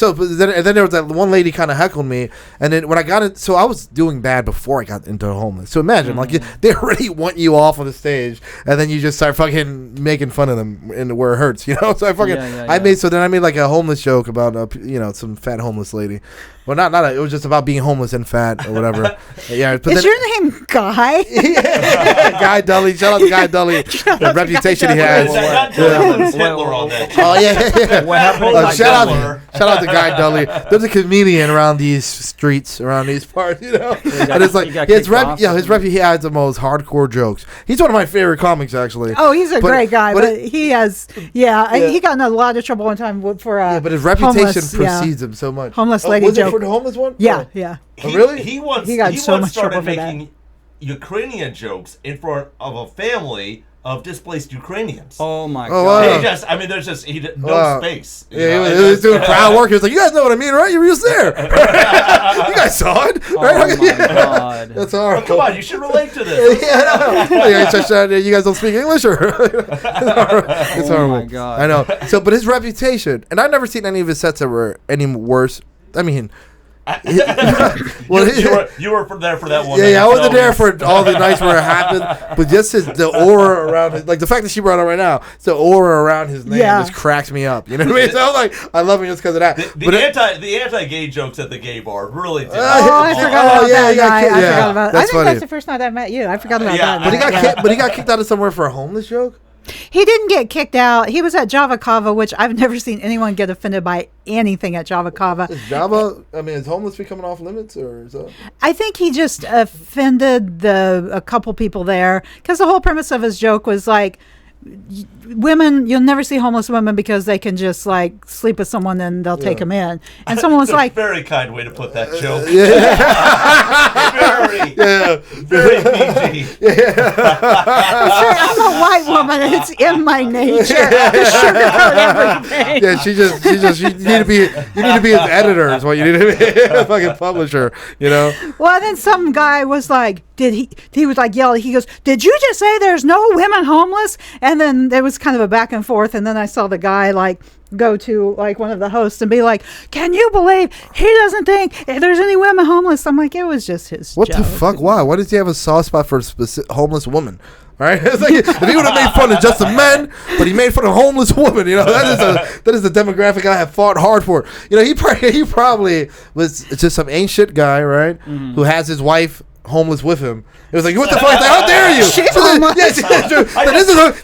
then there was that one lady kind of heckled me, and then when I got it, so I was doing bad before I got into homeless. So imagine, like they already want you off on the stage, and then you just start fucking making fun of them in where it hurts, you know. So I fucking I made like a homeless joke about some fat homeless lady. Well, it was just about being homeless and fat or whatever. Yeah, but Is your name Guy? Guy Dully. Shout out to Guy Dully. The reputation he has. Hitler on that. Oh yeah. What happened? Shout out to Guy Dully. There's a comedian around these streets, around these parts, you know. And it's like his rep. Yeah, his rep. He has the most hardcore jokes. He's one of my favorite comics, actually. Oh, he's a great guy, but he has. Yeah, he got in a lot of trouble one time for. Yeah, but his reputation precedes him so much. Homeless lady was joke. It for the homeless one? Yeah, Oh. yeah. Oh, really? He once He got so much started trouble for making Ukrainian jokes in front of a family of displaced Ukrainians. Oh my Oh, god! wow. There's just no space. Yeah, he was doing crowd work. He was like, "You guys know what I mean, right? You were just there. You guys saw it, right? Oh my god! That's horrible. Oh, come on, you should relate to this. You guys don't speak English, or it's horrible. Oh my god! I know. So, but his reputation, and I've never seen any of his sets that were any worse. I mean. You were there for that one. Yeah, I wasn't there for all the nights where it happened, but just the aura around it, like the fact that she brought it right now, the aura around his name just cracks me up. You know what I mean? So I was like, I love him just because of that. The anti-gay jokes at the gay bar really did. I forgot about that guy. I forgot about. I think funny. that's the first night I met you. I forgot about that. But he got kicked out of somewhere for a homeless joke. He didn't get kicked out. He was at Java Kava, which I've never seen anyone get offended by anything at Java Kava. Is homeless becoming off limits, or is that? I think he just offended a couple people there, because the whole premise of his joke was like, women, you'll never see homeless women because they can just like sleep with someone and they'll take them in. And someone was like, very kind way to put that joke. Very PG. I'm a white woman and it's in my nature to sugarcoat everything. Yeah, you need to be his editor is what you need to be. A fucking publisher, you know. Well, then some guy was like, he was like yelling, he goes, "Did you just say there's no women homeless?" And then there was kind of a back and forth, and then I saw the guy like go to like one of the hosts and be like, "Can you believe he doesn't think there's any women homeless?" I'm like, it was just his What joke. the fuck? Why does he have a soft spot for a homeless woman? right? It's like if he would have made fun of just the men, but he made fun of homeless women, you know, that is the demographic I have fought hard for. You know, he probably was just some ancient guy, right, who has his wife homeless with him. It was like, what the fuck? Like, how dare you? She's homeless. Yeah,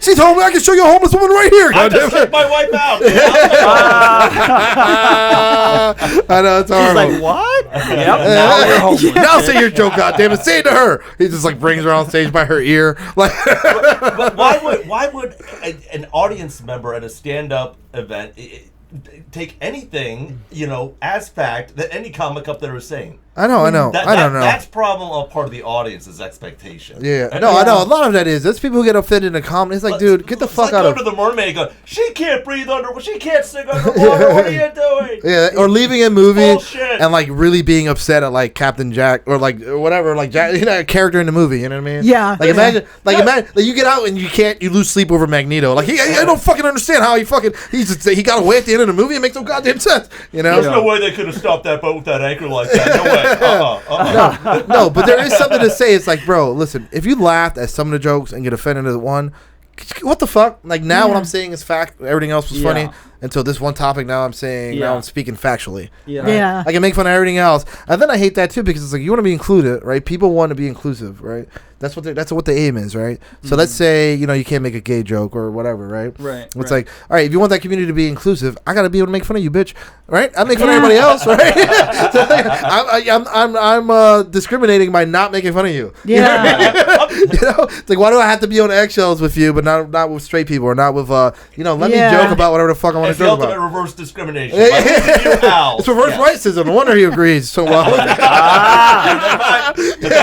she's homeless. I can show you a homeless woman right here. I just checked my wife out. I know, it's horrible. He's like, what? Yep. Now you're homeless. Now say your joke, goddammit. Say it to her. He just like brings her on stage by her ear. Like, but why would an audience member at a stand-up event take anything, you know, as fact that any comic up there is saying? I know. I don't know. That's problem of part of the audience's expectation. Yeah, I know. A lot of that is. There's people who get offended in the comedy. It's like, dude, get the fuck out of. Go to the mermaid. Go. She can't breathe she can't sing underwater. What are you doing? Yeah, or leaving a movie Bullshit. and like really being upset at like Captain Jack or like or whatever, like Jack, you know, a character in the movie. You know what I mean? Yeah. Like imagine like you get out and you lose sleep over Magneto. Like I don't fucking understand how he got away at the end of the movie. It makes no goddamn sense. You know? There's no way they could have stopped that boat with that anchor like that. No way. No, but there is something to say. It's like, bro, listen, if you laughed at some of the jokes and get offended at one, what the fuck? Like now what I'm saying is fact. Everything else was funny until this one topic. Now I'm saying, now I'm speaking factually. Yeah. Right? Yeah. I can make fun of everything else. And then I hate that too because it's like you want to be included, right? People want to be inclusive, right? That's what the aim is, right? So let's say, you know, you can't make a gay joke or whatever, right? Right. It's like, all right, if you want that community to be inclusive, I got to be able to make fun of you, bitch. Right? I make fun of everybody else, right? So I'm discriminating by not making fun of you. Yeah. You know, it's like, why do I have to be on eggshells with you, but not with straight people or not with you know? Let me joke about whatever the fuck I want It's to the joke ultimate about. reverse discrimination. By losing you, Al. It's reverse racism. No wonder he agrees so well. That's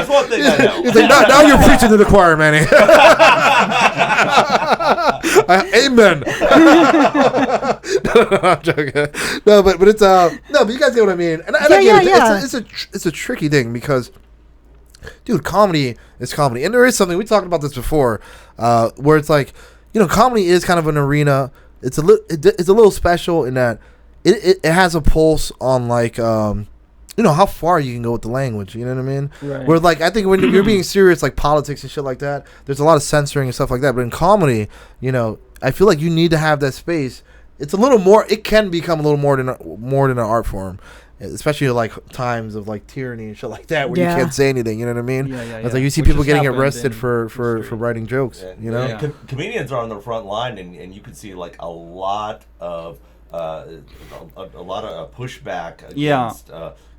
one thing I know. He's like, now you're preaching to the choir, Manny. Amen. No, I'm joking. No, but it's but you guys get what I mean. And I get it. It's a tricky thing because, dude, comedy is comedy, and there is something we talked about this before, where it's like, you know, comedy is kind of an arena. It's a little special in that it has a pulse on like you know how far you can go with the language. You know what I mean? Right. Where like I think when you're being serious, like politics and shit like that, there's a lot of censoring and stuff like that. But in comedy, you know, I feel like you need to have that space. It's a little more. It can become a little more than an art form, especially like times of like tyranny and shit like that, where you can't say anything. You know what I mean? Yeah. It's like you see people getting arrested for writing jokes. Yeah. You know? Yeah. Comedians are on the front line, and you can see like a lot of pushback against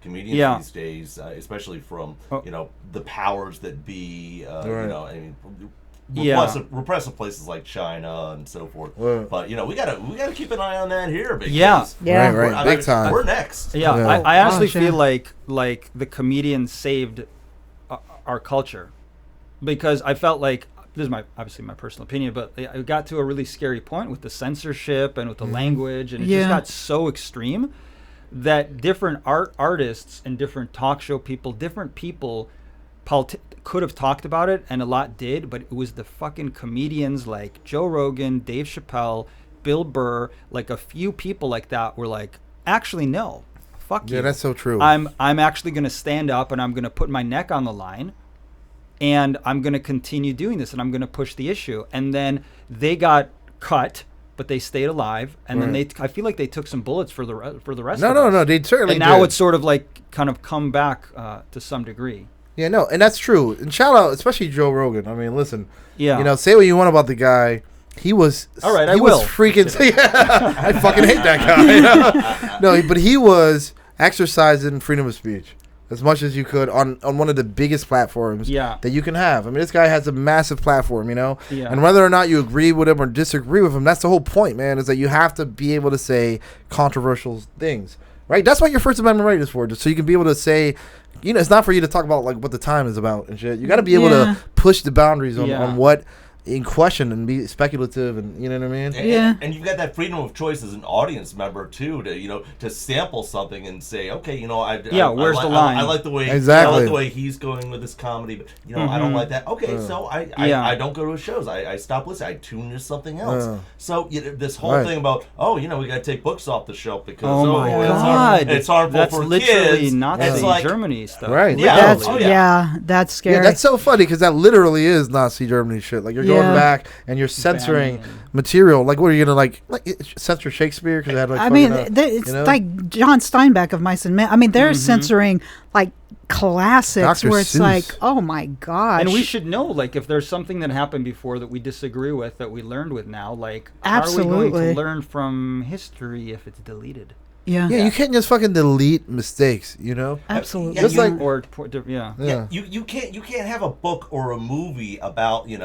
comedians these days, especially from you know the powers that be. You know, I mean. Repressive places like China and so forth, but you know we gotta keep an eye on that here. Because right, big time. We're next. I honestly feel like the comedians saved our culture, because I felt like, this is obviously my personal opinion, but I got to a really scary point with the censorship and with the language, and it just got so extreme that different artists and different talk show people, could have talked about it, and a lot did, but it was the fucking comedians like Joe Rogan, Dave Chappelle, Bill Burr, like a few people like that were like, actually no, fuck you. Yeah, that's so true. I'm actually going to stand up and I'm going to put my neck on the line, and I'm going to continue doing this, and I'm going to push the issue. And then they got cut, but they stayed alive, and then I feel like they took some bullets for the rest of us. No, they certainly did. And now did. it's sort of like kind of come back to some degree. Yeah, no, and that's true. And shout out, especially Joe Rogan. I mean, listen, you know, say what you want about the guy. He was all right. He was freaking. I fucking hate that guy. You know? No, but he was exercising freedom of speech as much as you could on one of the biggest platforms that you can have. I mean, this guy has a massive platform, you know? Yeah. And whether or not you agree with him or disagree with him, that's the whole point, man, is that you have to be able to say controversial things, right? That's what your First Amendment right is for, just so you can be able to say, you know, it's not for you to talk about like what the time is about and shit. You got to be able to push the boundaries on what in question and be speculative, and you know what I mean. And you've got that freedom of choice as an audience member too, to sample something and say, okay, where's the line? I like the way exactly. I like the way he's going with this comedy, but I don't like that. Okay, so I don't go to his shows. I stop listening. I tune to something else. So this whole thing about we got to take books off the shelf because it's harmful that's for literally kids. Nazi Germany stuff. Right. That's scary. Yeah, that's so funny because that literally is Nazi Germany shit. Like you're going back and you're censoring material. Like, what are you gonna like censor Shakespeare because they had like? I mean, it's like John Steinbeck of Mice and Men. I mean, they're censoring like classics Dr. where it's Seuss. like, oh my gosh. And we should know, like, if there's something that happened before that we disagree with that we learned with now, like, how are we going to learn from history if it's deleted? Yeah, you can't just fucking delete mistakes, Absolutely. Just like you can't have a book or a movie about the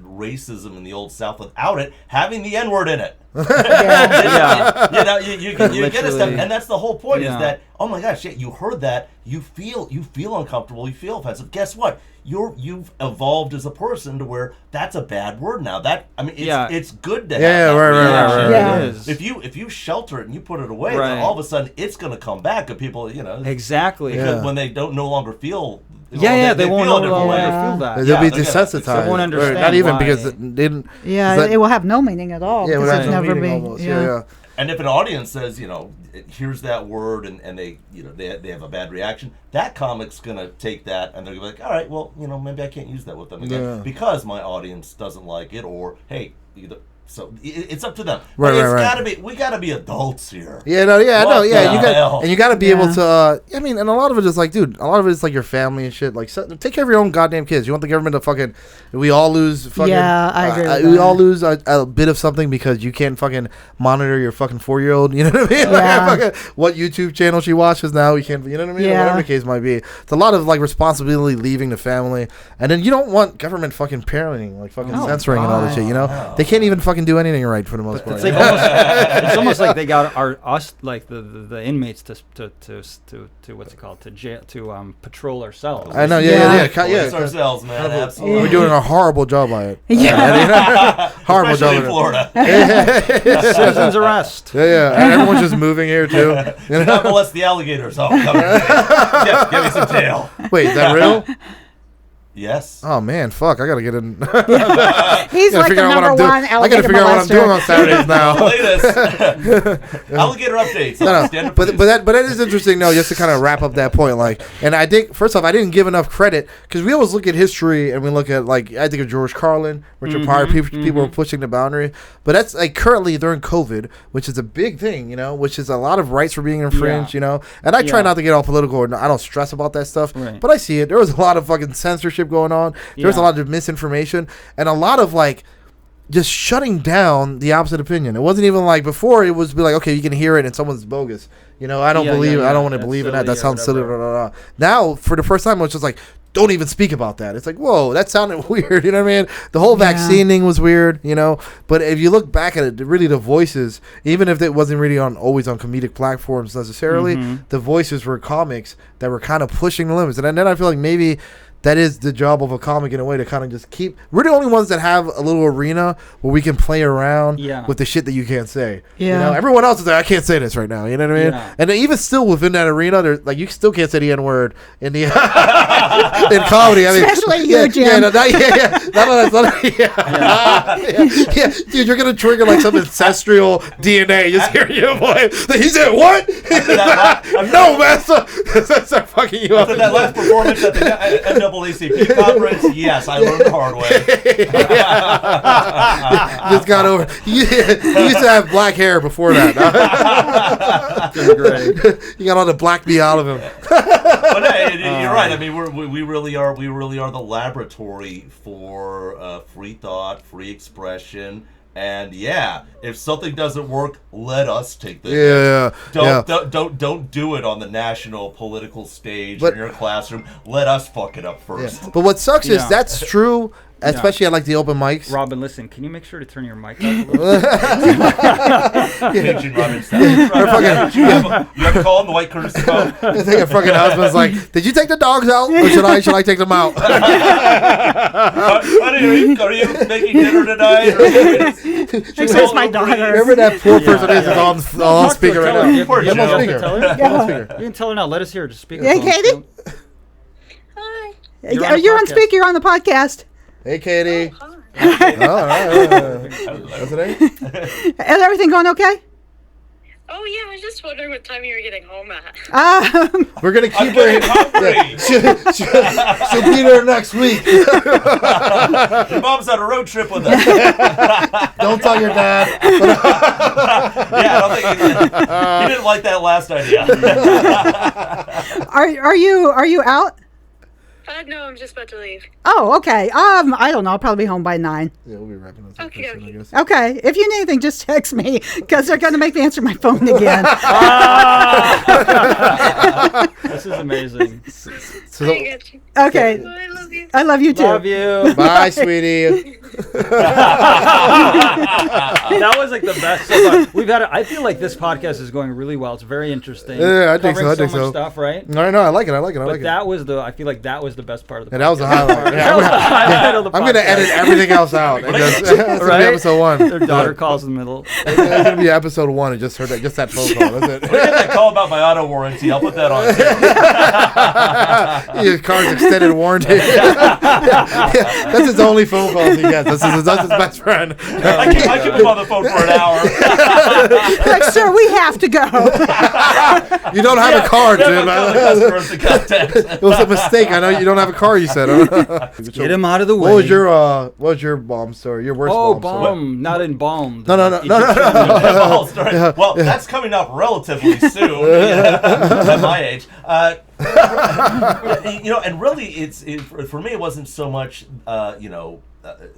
racism in the Old South without it having the N-word in it. You get a step, and that's the whole point. Is that, oh my gosh, you heard that, you feel uncomfortable, you feel offensive. Guess what? You've evolved as a person to where that's a bad word now. It's good to have that reaction. Right. It is. If you shelter it and you put it away, then all of a sudden it's going to come back, and people exactly because when they don't no longer feel. They won't no longer feel that. They'll be desensitized. They won't understand. Not even why. because it didn't. It will have no meaning at all. Yeah, because it will have no never meaning be. almost. Yeah. And if an audience says, here's that word, and they have a bad reaction, that comic's gonna take that and they're gonna be like, all right, well, maybe I can't use that with them again because my audience doesn't like it, or hey, so it's up to them. Gotta be. We gotta be adults here. You gotta be able to. I mean, and a lot of it is like, dude. A lot of it is like your family and shit. Like, take care of your own goddamn kids. You want the government to fucking? We all lose fucking. Yeah, I agree. With we that. all lose a bit of something because you can't fucking monitor your fucking 4-year-old. You know what I mean? Yeah. Like, what YouTube channel she watches now, you can't. You know what I mean? Yeah. Whatever the case might be. It's a lot of like responsibility leaving the family, and then you don't want government fucking parenting, like fucking censoring and all this shit. They can't even fucking do anything right for the most part. It's, like it's almost like they got us like the inmates to what's it called, to jail, to patrol ourselves. I know, Police ourselves, man. Absolutely. We're doing a horrible job by it. Horrible Especially job. in Florida. Citizens arrest. Yeah, and everyone's just moving here too. Not molest the alligators. Oh, come on. Give me some tail. Wait, is that real? Yes. Oh man, fuck! I gotta get in. He's like the number one alligator I gotta figure out what I'm doing on Saturdays now. Alligator updates. But that is interesting. No, just to kind of wrap up that point, like, and I think first off, I didn't give enough credit because we always look at history and we look at like I think of George Carlin, Richard Pryor. People were pushing the boundary, but that's like currently during COVID, which is a big thing, which is a lot of rights were being infringed, And I try not to get all political, or I don't stress about that stuff, but I see it. There was a lot of fucking censorship going on. There was a lot of misinformation and a lot of like just shutting down the opposite opinion. It wasn't even like before. It was be like, okay, you can hear it and someone's bogus. I don't believe. I don't want to believe in that. That sounds silly. Blah, blah, blah. Now, for the first time, it's just like, don't even speak about that. It's like, whoa, that sounded weird. You know what I mean? The whole vaccine thing was weird. But if you look back at it, really the voices, even if it wasn't really always on comedic platforms necessarily, the voices were comics that were kind of pushing the limits. And then I feel like maybe that is the job of a comic in a way to kind of just keep. We're the only ones that have a little arena where we can play around with the shit that you can't say. Yeah. Everyone else is like, I can't say this right now. You know what I mean? Yeah. And even still within that arena, there's like you still can't say the N word in the in comedy. I mean, especially you, Jim. Dude, you're gonna trigger like some ancestral DNA. Just hearing your voice. He said what? No, man. That's fucking you up. After that last performance at the NAACP conference, yes, I learned the hard way. Just got over. You used to have black hair before that. You got all the black meat out of him. But hey, you're right. I mean, we really are the laboratory for free thought, free expression. And if something doesn't work, let us take the Don't do it on the national political stage in your classroom. Let us fuck it up first. But what sucks is that's true especially at like the open mics. Robin, listen, can you make sure to turn your mic up a little bit? Pigeon Robin style. You have a call on the white courtesy phone. I think her fucking husband's like, did you take the dogs out, or should I take them out? Honey, are you making dinner tonight? It's my daughter. Remember that poor person is on speaker right now. You Poor can Joe. Speaker. You can tell her now. Let us hear her. Just speak. Hey, Katie. Hi. You're on speaker. You're on the podcast. Hey, Katie. Hi. Oh, all right. What's the name? Is everything going okay? Oh, yeah, I was just wondering what time you were getting home at. We're going to I'm keep her getting hungry. She'll be there next week. Your mom's on a road trip with us. Don't tell your dad. Yeah, I don't think he didn't like that last idea. Are you out? No, I'm just about to leave. Oh, okay. I don't know. I'll probably be home by 9. Yeah, we'll be wrapping up. Okay, soon, I okay. guess. Okay. If you need anything, just text me because they're going to make me answer my phone again. This is amazing. So, I get you. Okay. Oh, I love you. I love you too. Love you. bye, sweetie. That was like the best so far. We've had. I feel like this podcast is going really well. It's very interesting. Yeah, I think so. Covering I think much so. stuff, right? No, I like it. I But like it. that was the. I feel like that was the best part of the. And that was the podcast. highlight. Yeah, That was the highlight of the I'm going to podcast. edit everything else out. And just, that's going to Right? be episode 1. Their daughter calls in the middle. It's going to be episode 1 and just heard that, just that phone call. That's When I get that call about my auto warranty, I'll put that on too. it. Your car's extended warranty. Yeah, that's his only phone calls he gets. That's his best friend. I keep him on the phone for an hour. Like, sir, we have to go. You don't have a car, Yeah, Jim. but the customers to contact. It was a mistake. I know you don't have a car. You said. Get him out of the way. What was your bomb story? Your worst Oh, bomb story? bomb, not embalmed. No. Well, that's coming up relatively soon at my age. And really, for me, it wasn't so much,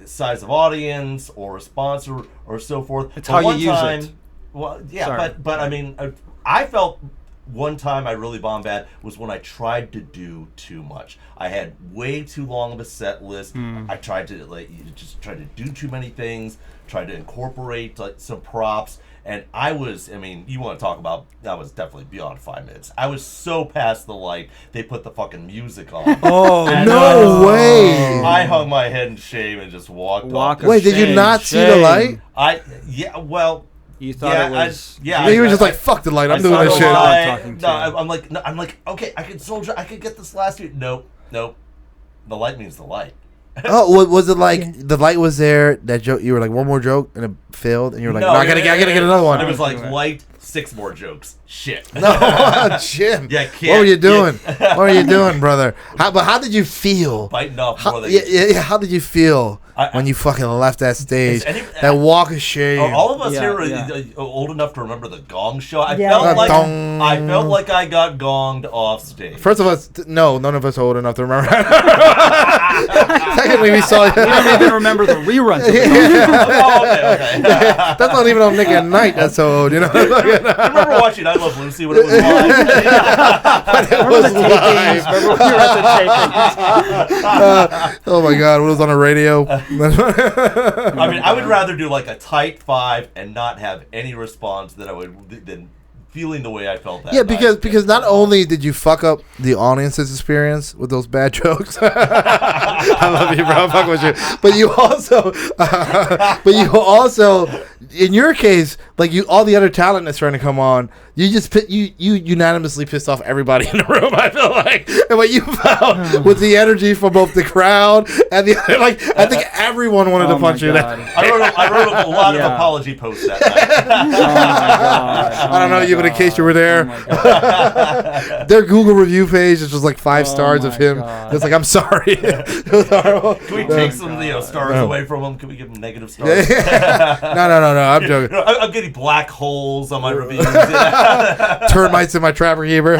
size of audience or response or so forth. It's But how you one use time, it. Well, yeah, Sorry. but I mean, I felt one time I really bombed bad was when I tried to do too much. I had way too long of a set list. I tried to do too many things. Tried to incorporate some props. And I was definitely beyond 5 minutes. I was so past the light, they put the fucking music on. Oh, No way. I hung my head in shame and just walked off. of Wait, did you shame, not see the light? You thought it was. You were just like, fuck the light. I'm doing this shit. talking to you. I'm like, okay, I could get this last week. Nope. The light means the light. Oh, was it like the light was there? That joke, you were like, one more joke, and it failed, and you were like, no, I gotta get another one. It was like light, 6 more jokes. Shit. No, Jim. Yeah, what were you doing? What were you doing, brother? How did you feel? Biting off more than Yeah. How did you feel when you fucking left that stage? That walk of shame. All of us here are old enough to remember the Gong Show. I felt like I got gonged off stage. First of all, no, none of us are old enough to remember. Secondly, we saw. We don't even remember the reruns. Of Okay. That's not even on Nick at Night. That's so old, you know. I remember watching I Love Lucy when it was live. It was live. Remember when you were at the tapings? Oh my God, when it was on the radio. I mean, I would rather do like a tight 5 and not have any response than feeling the way I felt that night. because not only did you fuck up the audience's experience with those bad jokes, I love you, bro. I'm fucking with you. But you also, in your case, like all the other talent that's trying to come on, you just you unanimously pissed off everybody in the room. I feel like, and what you felt was the energy from both the crowd and the other. Like, I think everyone wanted to punch you. I wrote a lot of apology posts that night. Oh my God. I don't know you, but in case you were there, their Google review page is just like 5 stars of him. God. It's like, I'm sorry. It was horrible. Can we take some stars away from them? Can we give them negative stars? No. I'm joking. I'm getting black holes on my reviews. Termites in my trapper keeper.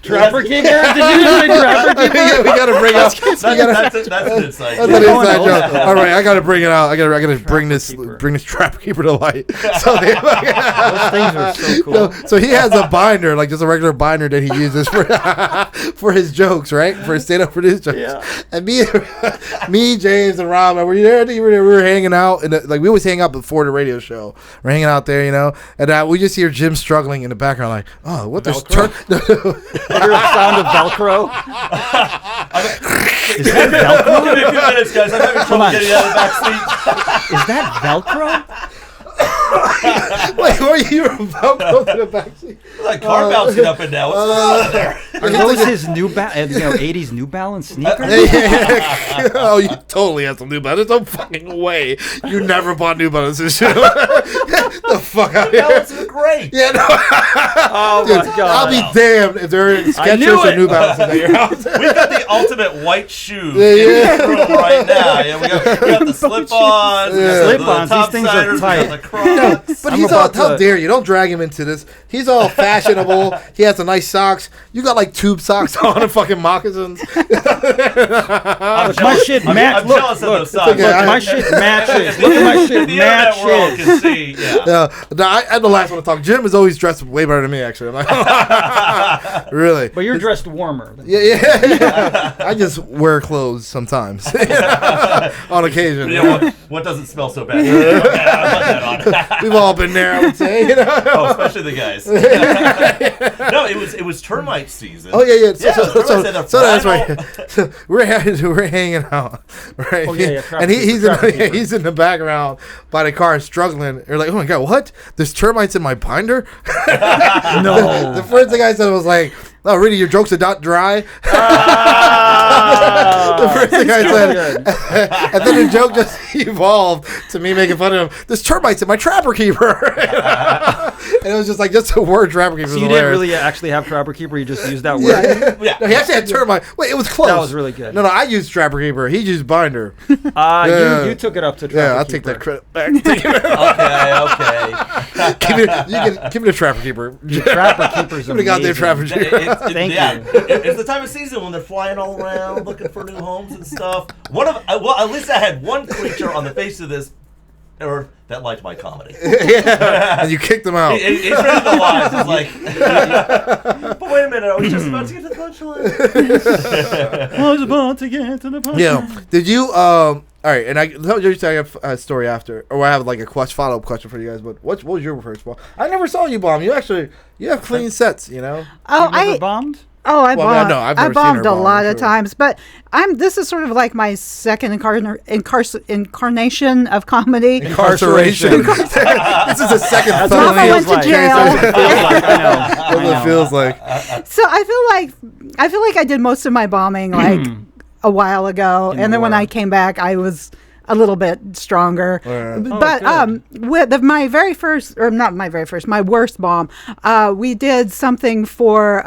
Trapper Keeper? Did you say Trapper Keeper? We gotta bring up. That's an insight. That's an inside joke. All right, I gotta bring it out. I gotta bring this Trapper Keeper to light. So Those things are so cool. No, so he has a binder, like just a regular binder that he uses for for his jokes, right? For his stand-up produced jokes. Yeah. And me, James, and Rob, were you there? We were hanging out, and like we always hang out before the radio show. We're hanging out there, and we just hear Jim struggling in the background, like, oh, what? There's Hear the sound of Velcro. Is that Velcro? Give me a few minutes, guys. I'm having trouble getting out of the back seat. Is that Velcro? Wait, were you Velcro to the backseat? Like car bouncing up and down. What's going on there? Are those his '80s New Balance sneakers? Oh, you totally have some New Balance. There's no fucking way you never bought New Balance and shit. The fuck out of here. Balance is great. Yeah, no. Oh Dude, my god! I'll be damned if there are Skechers or New Balance in your house. We've got the ultimate white shoes Yeah. in the room right now. Yeah, we got the slip-ons. Yeah. Slip-ons, these things are tight. The Crocs. But I'm he's all, about how to- dare you? Don't drag him into this. He's all fashionable. He has some nice socks. You got like tube socks on and fucking moccasins. My shit match. I'm Look, jealous of look, those socks. okay. my shit matches. Look at my shit The internet world matches. can see. Yeah. No, I'm the last one to talk. Jim is always dressed way better than me, actually. I'm like, really? But you're dressed warmer. Yeah. I just wear clothes sometimes. On occasion. Yeah, what doesn't smell so bad? Okay, I'll let that on. We've all been there, I would say. Oh, especially the guys. No, it was termite season. Oh yeah. So that's final- right. So we're hanging out, right? Oh, yeah, And he's trapper keeper. he's in the background by the car struggling. You're like, oh my god, what? There's termites in my binder. No. The first thing I said was like, oh really? Your jokes are not dry. The first thing I said, and then the joke just evolved to me making fun of him. There's termites in my trapper keeper. And it was just like a word trapper keeper. So you didn't really actually have trapper keeper. You just used that word. Yeah. No, he actually had termite. Wait, it was close. That was really good. No, I used trapper keeper. He used binder. You took it up to trapper Yeah, I'll keeper. take that credit back. Okay. Give me the trapper keeper. Trapper keeper's Give me the goddamn amazing. trapper keeper. Thank you. It's the time of season when they're flying all around looking for new homes and stuff. At least I had one creature on the face of this earth that liked my comedy. Yeah, and you kicked him out. He's ready to lie. It's like, but wait a minute, I was just about to get to the punchline. I was about to get to the punch. Yeah. Did you? All right, and I have a story after, or I have like a follow-up question for you guys. But what was your first bomb? I never saw you bomb. You have clean sets. You never bombed? I Well, bombed. no, I've I never seen her bombed a bomb, lot sure. of times, but this is sort of like my second incarnation of comedy. Incarceration. This is a second Mama felony. went to jail. That's what it feels like. So I feel like I did most of my bombing like a while ago, In and then when war. I came back, I was a little bit stronger. Yeah. But with my very first, or not my very first, my worst bomb, we did something for.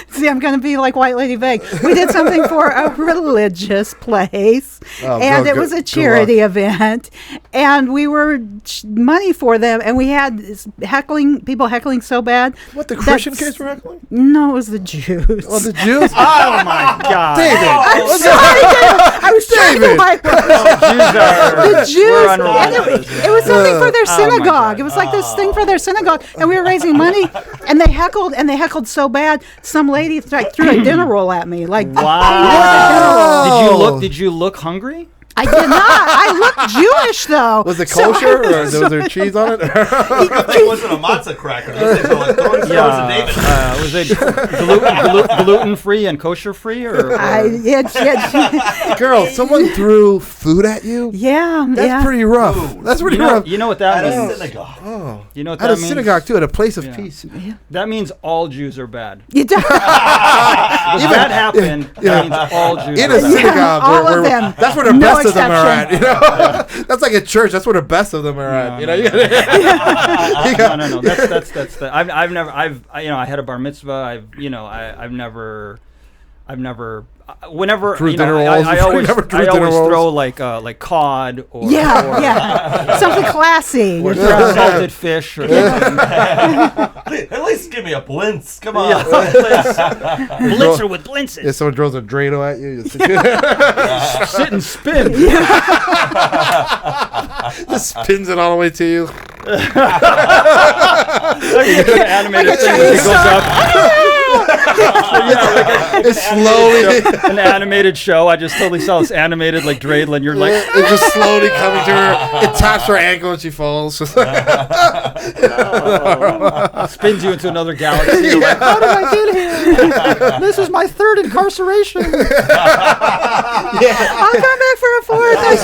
See, I'm going to be like White Lady Vague. We did something for a religious place, and it was a charity event, and we were money for them, and we had people heckling so bad. What, the Christian kids were heckling? No, it was the Jews. Oh, the Jews? Oh my God. David. I'm sorry, David. I was trying to like the Jews. We're And unreligious. it was something for their Oh, my synagogue. God. It was like this thing for their synagogue, and we were raising money. And they heckled so bad. Some lady threw a dinner roll at me. Like, Oh. Did you look hungry? I did not. I looked Jewish though. Was it kosher, or was there cheese on it? Good thing it wasn't a matzah cracker. Those things were like throwing stones at David. Was it gluten-free and kosher-free? Or Girl, someone threw food at you? yeah. That's pretty rough. That's pretty rough. You know what that At a means? synagogue. Oh. You know what At that a means? synagogue, too, at a place of Yeah. peace. That means all Jews are bad. You did. If that happened, that means all Jews In are a bad. synagogue, all of them. that's where the No best of them are at. exception. You know, that's like a church. That's where the best of them are at. You know, you gotta, No. That's the. I've never. I had a bar mitzvah. Whenever Drew you know, dinner I rolls. always Never drew I dinner always rolls. throw like cod or Yeah. Something classy. or salted fish or something. At least Please give me a blintz. Come on. Blitzer with blintzes. Yeah, someone throws a Drano at you. Sit and spin. Just spins it all the way to you. Animated thing that goes up. It's slowly. An animated show. I just totally saw this animated like dreidel, and you're like, it's just slowly coming to her. It taps her ankle and she falls. spins you into another galaxy. You're like, how did I get here? This is my third incarceration. I'll come back for a fourth, I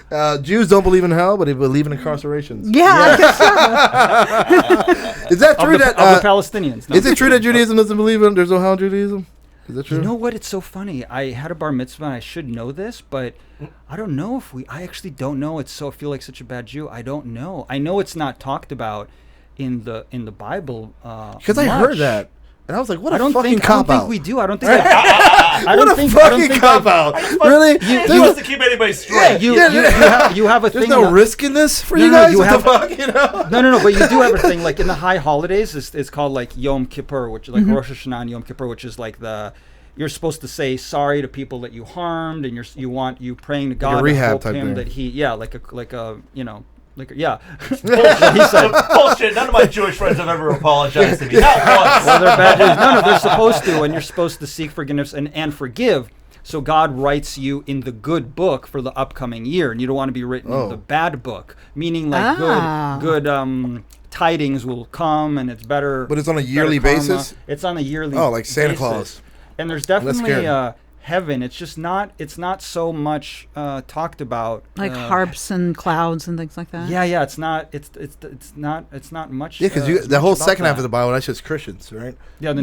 swear. Jews don't believe in hell, but they believe in incarcerations. Yeah, I guess so. Is that true of the Palestinians. No. Is it true that Judaism doesn't believe in there's no hell in Judaism? Is that true? You know what? It's so funny. I had a bar mitzvah, and I should know this, but I don't know if I actually don't know. I feel like such a bad Jew. I don't know. I know it's not talked about in the Bible. Because I heard that. And I was like, what a fucking cop out. I don't think we do. I don't think cop out. Really? He wants to keep anybody straight. You have a thing. There's no risk in this for you guys? What the fuck, you know? No, but you do have a thing. Like in the high holidays, it's called like Yom Kippur, which is like Rosh Hashanah and Yom Kippur, which is like you're supposed to say sorry to people that you harmed, and you praying to God to help him that he, like a Bullshit. He said, bullshit. None of my Jewish friends have ever apologized to me. Not once. Well, they're bad Jews. No, they're supposed to, and you're supposed to seek forgiveness and forgive. So God writes you in the good book for the upcoming year, and you don't want to be written in the bad book, meaning like good tidings will come, and it's better. But it's on a yearly basis? It's on a yearly basis. Oh, like Santa basis. Claus. And there's definitely heaven. It's just not. It's not so much talked about. Like harps and clouds and things like that. Yeah. It's not. It's not. It's not much. Yeah, because the whole second half of the Bible, that's just Christians, right? Yeah.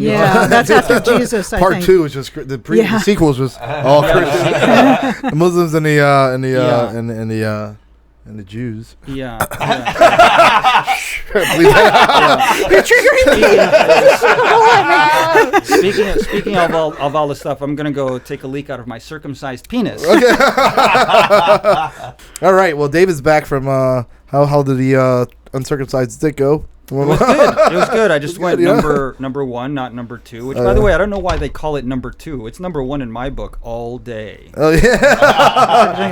That's after Jesus. Part 2 was just the sequels was all Christians. The Muslims and the Jews. Yeah. You're triggering me. Speaking of all this stuff, I'm gonna go take a leak out of my circumcised penis. Okay. All right. Well, David's back from how did the uncircumcised dick go? It was good. It was good. I just went number 1, not number 2. Which, by the way, I don't know why they call it number 2. It's number 1 in my book all day. Oh yeah,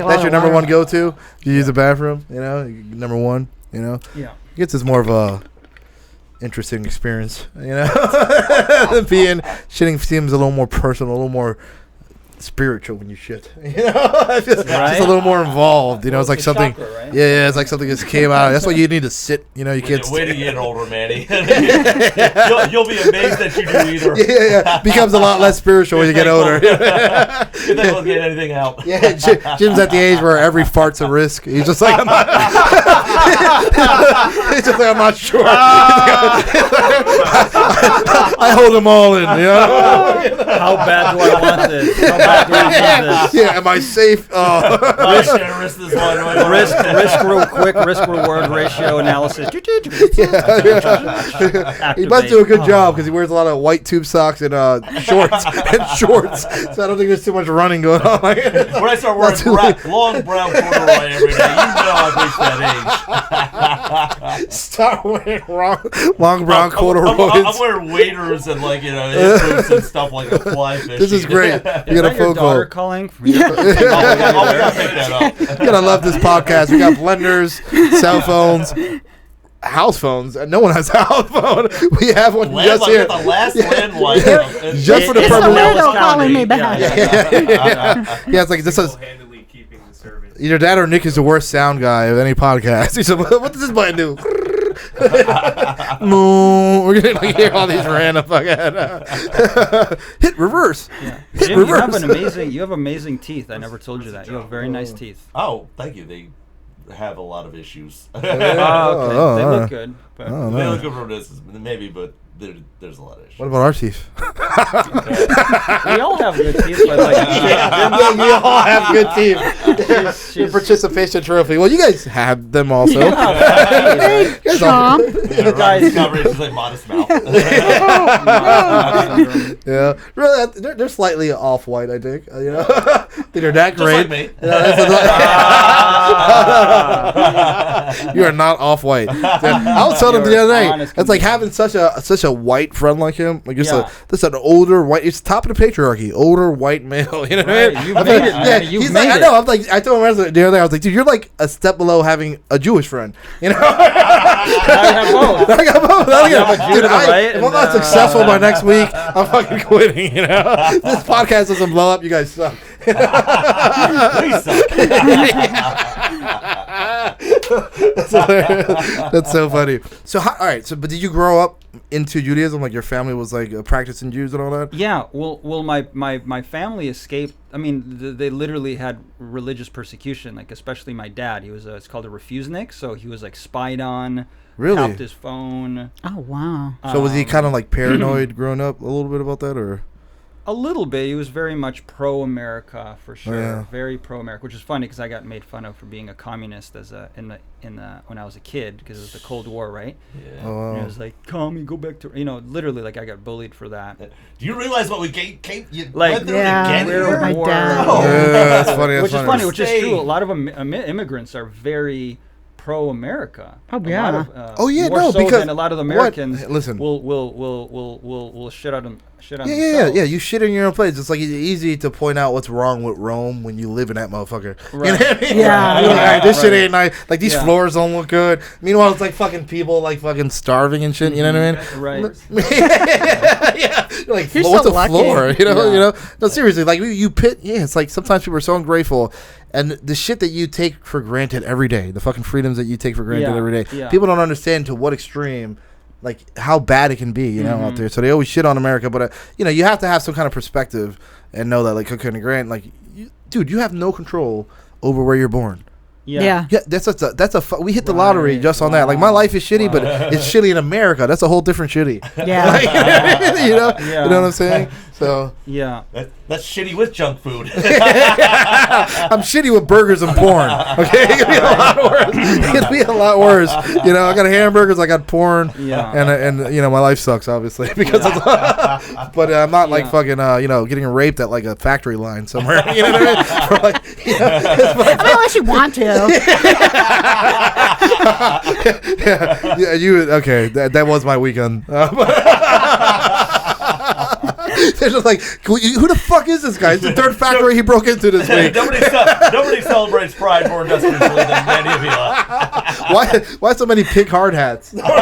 that's your number 1 go-to. You use the bathroom, number 1. Yeah. I guess it's more of a interesting experience, shitting seems a little more personal, a little more spiritual when you shit. It's just a little more involved. It's like something. Chakra, right? Yeah, it's like something just came out. That's why you need to sit. You can't. Wait till you get older, Manny. You'll be amazed that you do either. Yeah. Becomes a lot less spiritual when you get older. You're thankful to get anything out. Yeah, Jim's at the age where every fart's a risk. He's just like, I'm not. He's just like, I'm not sure. I hold them all in. How bad do I want this? Yeah, am I safe? Risk this one. Risk real quick. Risk reward ratio analysis. He must do a good job because he wears a lot of white tube socks and shorts. So I don't think there's too much running going on. When I start wearing long brown corduroy every day, I've reached that age. Start wearing long brown corduroys. I'm wearing waders and boots and stuff like a fly fish. This is great. You got a phone call. Calling. We gotta pick that up. You gotta love this podcast. We got blenders, cell phones, house phones. No one has a house phone. We have one just here. The last landline. Just for the purpose of calling me back. Yeah, it's like this is. Either that or Nick is the worst sound guy of any podcast. He said, "What does this button do?" We're gonna hear all these random fucking hit reverse. Yeah. Hit Jim, reverse. you have amazing teeth. I never told you that. You have very nice teeth. Oh, thank you. They have a lot of issues. Okay. They look good. But they look good from this, maybe, but there's a lot of issues. What about our teeth? We all have good teeth, but we all have good teeth. Your participation trophy. Well, you guys have them also. Tom. Guys, coverage is like modest mouth. Yeah, really, they're slightly off-white, I think. They're that Just great. like me. You are not off-white. I was telling him the other day. It's like having such a white friend like him. Like just an older white. It's top of the patriarchy. Older white male. You know what I mean? You made it, man. You he's made like, it. I know. I'm like, I told him the other day. I was like, dude, you're like a step below having a Jewish friend. You know? Now you have both. I got both. Dude, right? if I'm not successful by next week, I'm fucking quitting. You know, this podcast doesn't blow up. You guys suck. We suck. That's so funny. So, all right. So, but did you grow up into Judaism? Like your family was like practicing Jews and all that? Yeah. Well, my family escaped. I mean, they literally had religious persecution. Like especially my dad. He was it's called a refusnik. So he was like spied on. Really? Tapped his phone. Oh wow. So was he kind of like paranoid growing up a little bit about that, or? A little bit. He was very much pro-America for sure. Yeah. Very pro-America, which is funny because I got made fun of for being a communist in the when I was a kid because it was the Cold War, right? Yeah. Oh, wow. And it was like, "Commie, go back to," literally like I got bullied for that. Do you realize what we you Like, went through yeah, to get here? my dad. No. Yeah, that's funny. Which is funny, which is Stay. true. A lot of immigrants are very pro-America. Oh, A yeah. lot of, Oh, yeah, more no, so because than a lot of what- Americans listen. will shit on them. Yeah. You shit in your own place. It's like it's easy to point out what's wrong with Rome when you live in that motherfucker. Right. You know what I mean? Yeah. You're like, all right, this shit Right. ain't nice. Like these Yeah. floors don't look good. Meanwhile, it's like fucking people like fucking starving and shit. You know what I mean? Right. Yeah. You're like, You're what's so a lucky. floor? You know? Yeah. You know? No, seriously. Like you pit. Yeah. It's like sometimes people are so ungrateful. And the shit that you take for granted every day, the fucking freedoms that you take for granted Yeah, every day, yeah. people don't understand to what extreme, like how bad it can be, you know, out there. So they always shit on America, but you have to have some kind of perspective and know that, like, okay, Grant, like, dude, you have no control over where you're born. Yeah. Yeah, we hit the lottery Right. just on that. Like my life is shitty, but it's shitty in America. That's a whole different shitty. Yeah. Like, you know Yeah. what I'm saying? So Yeah. That's shitty with junk food. I'm shitty with burgers and porn. Okay, it could be a lot worse. It could be a lot worse. You know, I got hamburgers, I got porn, Yeah. and my life sucks obviously because of but I'm not like Yeah. fucking getting raped at like a factory line somewhere. You know what I mean? For, like, it's like, I mean, unless you want to. yeah, you okay? That was my weekend. They're just like, who the fuck is this guy? It's the third factory he broke into this week. Nobody celebrates Pride more industriously than Manny Avila. Why so many pig hard hats? That's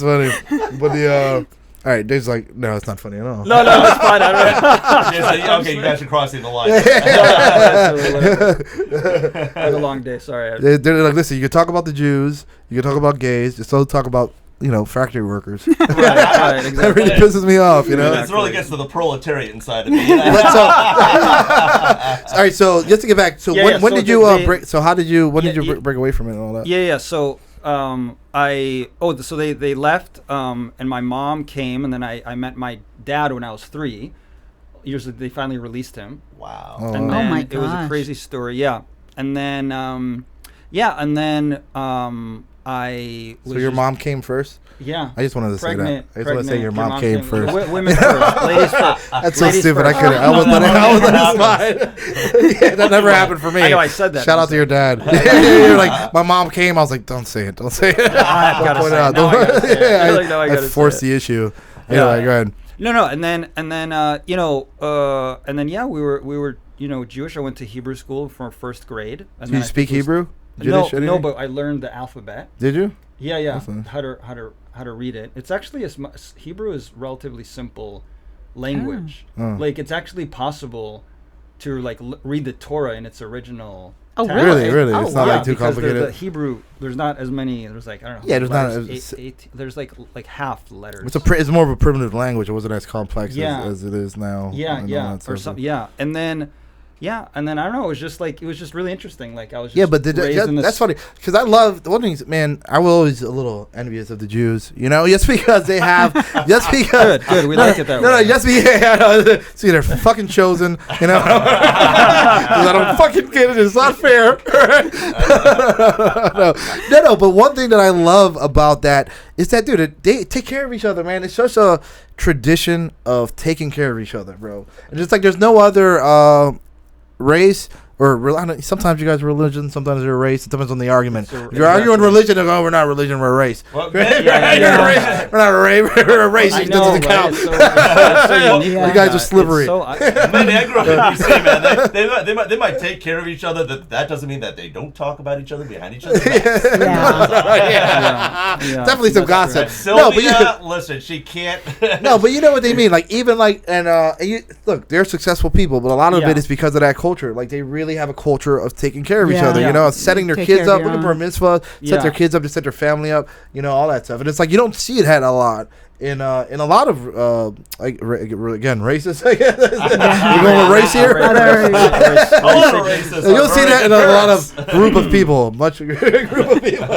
funny. But all right, Dave's like, no, it's not funny at all. No, it's fine. Okay, you guys are crossing the line. I had a long day. Sorry. They're like, listen, you can talk about the Jews, you can talk about gays, just don't talk about factory workers. Right, That exactly. really pisses me off, you know. This really gets to the proletariat inside of me. All right, so just to get back, so Yeah, when so did you they- break? So how did you? When did Yeah, you break away from it and all that? Yeah. So so they left, and my mom came, and then I met my dad when I was 3. Years they finally released him. Wow. Oh. And Oh then my it was a gosh. crazy story. Yeah. And then I was So your just- mom came first. Yeah. I just wanted to say that. Pregnant. I just want to say your mom came first. Women first. Ladies first. That's so Ladies stupid. first. I couldn't. I was letting it slide. Yeah, that never happened for me. I know, I said that. Shout out to your dad. You're like, my mom came. I was like, don't say it. Don't say it. I've gotta Point say it it. out. Now I gotta say it. Yeah, You're like, no, I gotta say forced it. the issue. Yeah. Yeah, go ahead. No, and then we were Jewish. I went to Hebrew school for 1st grade. And Do then you I speak think it was- Hebrew? Jiddish, No, anything? but I learned the alphabet. Did you? Yeah. Awesome. How to read it. It's actually Hebrew is relatively simple language. Oh. Like it's actually possible to like read the Torah in its original. Oh, text. Really? It's not like too because complicated. the Hebrew, there's not as many. There's like I don't know. Yeah, there's not letters, as- there's like half the letters. It's more of a primitive language. It wasn't as complex Yeah. as it is now. Yeah, and all yeah, that or sort of something. stuff. Yeah, and then I don't know. It was just really interesting. Like I was just Yeah, but raised in this. that's funny because I love the one thing. Man, I was always a little envious of the Jews. Just because they have, just because. Good. We like it that way. No, just because. See, they're fucking chosen. Because I don't fucking get it. It's not fair. No. But one thing that I love about that is that, dude, they take care of each other, man. It's such a tradition of taking care of each other, bro. And just like there's no other race sometimes you guys are religion, sometimes you're race, sometimes on the argument. So, if you're arguing religion, they're we're not religion, we're a race. Well, We're not a race. We're a race. I It know, doesn't right? count. It's so unique You like guys are that. slippery. It's so, Manny, I grew up in DC, man. They might take care of each other. That doesn't mean that they don't talk about each other behind each other. Definitely some gossip. Sylvia, listen, she can't. No, but you know what they mean. Like even like look, they're successful people, but a lot of it is because of that culture. Like they really have a culture of taking care of each other. Yeah. You know, setting their Take kids care up, of looking your for a mitzvah, set their kids up, to set their family up. You know, all that stuff. And it's like you don't see it had a lot in a lot of again racist. I guess. We're going with race here. A lot of racists. You'll see that in a lot of group of people, much group of people.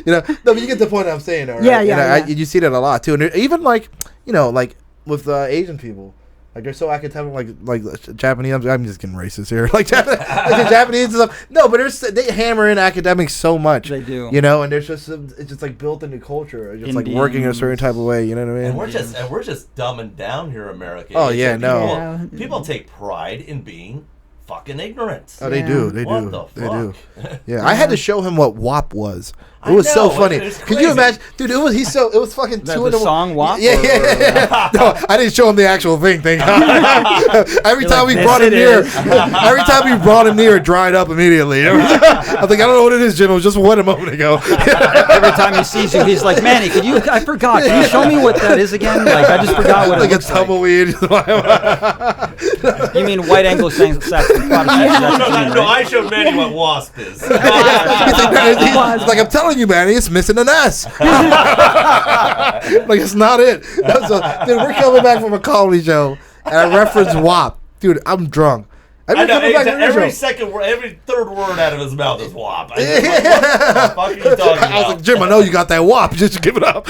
You know, no, but you get the point I'm saying, though, right? You see that a lot too, and even like like with Asian people. Like they're so academic, like Japanese. I'm just getting racist here. Like the Japanese and stuff. No, but they hammer in academics so much. They do. You know, and there's just it's just like built into culture. It's just like working in a certain type of way. You know what I mean? And we're just dumbing down here, America. Oh yeah, no. People take pride in being fucking ignorant. Oh, they do. They What do. the They fuck? do. Yeah, I had to show him what WAP was. It I was so know, funny. it's Could you crazy. imagine, dude? It was fucking The 2 in the song WAP? Yeah. No, I didn't show him the actual thing. Thank God. Every time we "This brought him it near, is." every time we brought him near, it dried up immediately. I was like, I don't know what it is, Jim. It was just one a moment ago. Every time he sees you, he's like, Manny, I forgot. Can you show me what that is again? Like, I just forgot what Like it a looks like. tumbleweed. You mean white Anglo-Saxon Protestant? No, I showed Manny what WASP is. He's like, I'm telling you, man, it's missing an S. Like, it's not it. So, dude, we're coming back from a comedy show, and I reference WAP. Dude, I'm drunk. I know, every third word out of his mouth is WAP. What the fuck are you talking about? I was like, Jim, I know you got that WAP. Just give it up.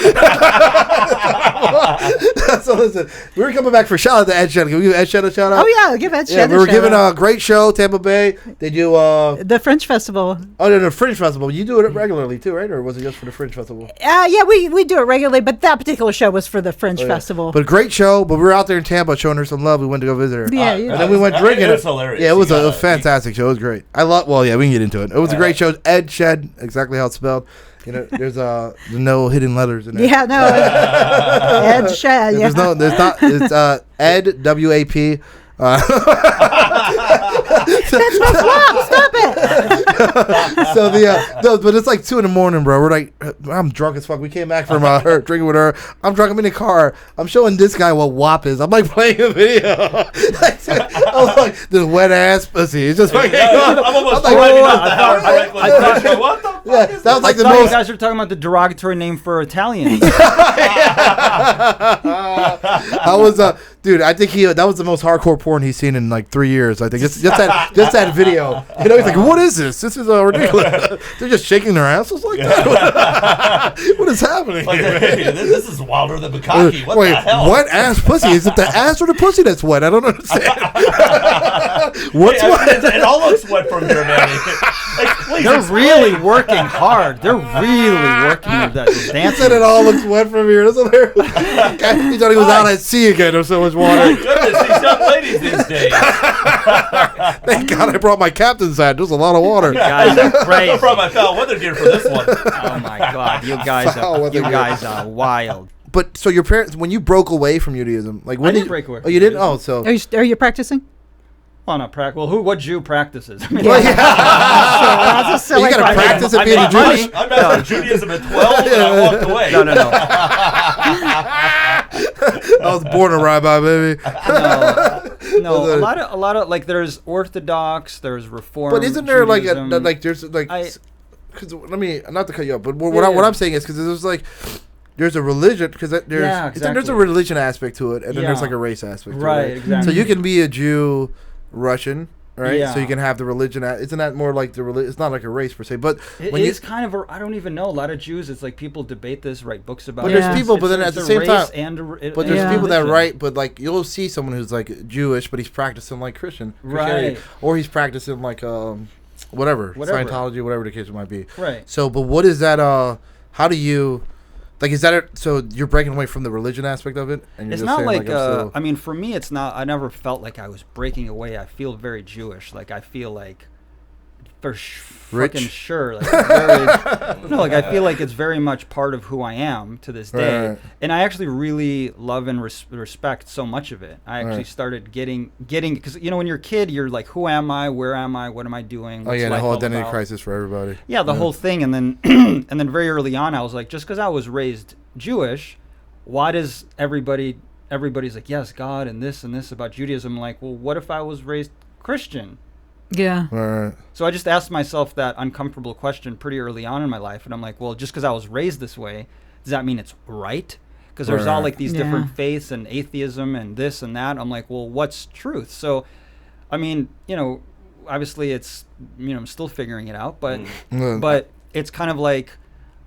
So listen, we were coming back for shout out to Ed Shed. Can we give Ed Shed a shout out? Oh yeah, give Ed Shed Yeah, a we were shout giving out. a great show, Tampa Bay. They do The Fringe Festival. the Fringe Festival. You do it regularly too, right? Or was it just for the Fringe Festival? Yeah, we do it regularly, but that particular show was for the Fringe Festival. But a great show. But we were out there in Tampa showing her some love. We went to go visit her. Yeah, And then we went drinking. It was hilarious. Yeah, it was a fantastic show. It was great. We can get into it. It was a great show. Ed Shed, exactly how it's spelled. You know, there's no hidden letters in there. Yeah, no, Ed Shed. Yeah. There's not. It's Ed WAP. That's my flop. Stop it. So but it's like 2 in the morning, bro. We're like, I'm drunk as fuck. We came back from her drinking with her. I'm drunk. I'm in the car. I'm showing this guy what WAP is. I'm like playing a video. I'm like, this wet ass pussy. It's just like, I'm almost driving up the house correctly. What the fuck is that was like the I thought most. you guys were talking about the derogatory name for Italians. I was dude. I think that was the most hardcore porn he's seen in like 3 years. I think just that video. You know, he's like, what is this? This is ridiculous. They're just shaking their asses like that. What is happening Like, here? hey, this is wilder than Bukkake. What Wait, the hell? wet ass pussy? Is it the ass or the pussy that's wet? I don't understand. What's wet? It all looks wet from here, Manny. Please They're explain. really working hard. They're really working at that He dancing. said it all looks wet from here. That's hilarious. He thought he was out at sea again. There's so much water. Goodness, these young ladies these days. Thank God I brought my captain's hat. There's a lot of water. You guys are I crazy. brought my foul weather gear for this one. Oh my God, you guys are wild. But so your parents, when you broke away from Judaism, like when I didn't break away Oh, from you didn't? Judaism. Oh, so Are you practicing? Well, not practice. Well, what Jew practices? I mean, That's a you silly got to question. practice at I being made a Jewish. money. I mastered Judaism at 12 and I walked away. No. I was born a rabbi, baby. No, a lot of like there's Orthodox, there's Reform. But isn't there Judaism. there's because let me not to cut you up, but what I'm saying is because there's like there's a religion because there's a religion aspect to it, and then there's like a race aspect. Right, to it. exactly. So you can be a Jew, Russian. Right, Yeah. so you can have the religion. Isn't that more like the religion? It's not like a race per se, but It is kind of I don't even know. A lot of Jews, it's like people debate this, write books about But it. there's people, but then at the same time, but there's people that write, but like you'll see someone who's like Jewish, but he's practicing like Christianity, Right. or he's practicing like whatever Scientology, whatever the case might be. Right. So, but what is that? How do you? Like, is that it? So you're breaking away from the religion aspect of it? And you're It's just not saying, like, I'm still- I mean, for me, it's not, I never felt like I was breaking away. I feel very Jewish. Like, I feel like, fucking sure. Like, very, no, like, I feel like it's very much part of who I am to this day. Right. And I actually really love and respect so much of it. I actually started getting, because, you know, when you're a kid, you're like, who am I? Where am I? What am I doing? Oh, What's yeah, the life whole all identity about? crisis for everybody. Yeah, the whole thing. And then and then very early on, I was like, just because I was raised Jewish, why does everybody's like, yes, God and this about Judaism? I'm like, well, what if I was raised Christian? Yeah. Right. So I just asked myself that uncomfortable question pretty early on in my life. And I'm like, well, just because I was raised this way, does that mean it's right? Because there's all like these different faiths and atheism and this and that. I'm like, well, what's truth? So, I mean, you know, obviously it's, you know, I'm still figuring it out, but but it's kind of like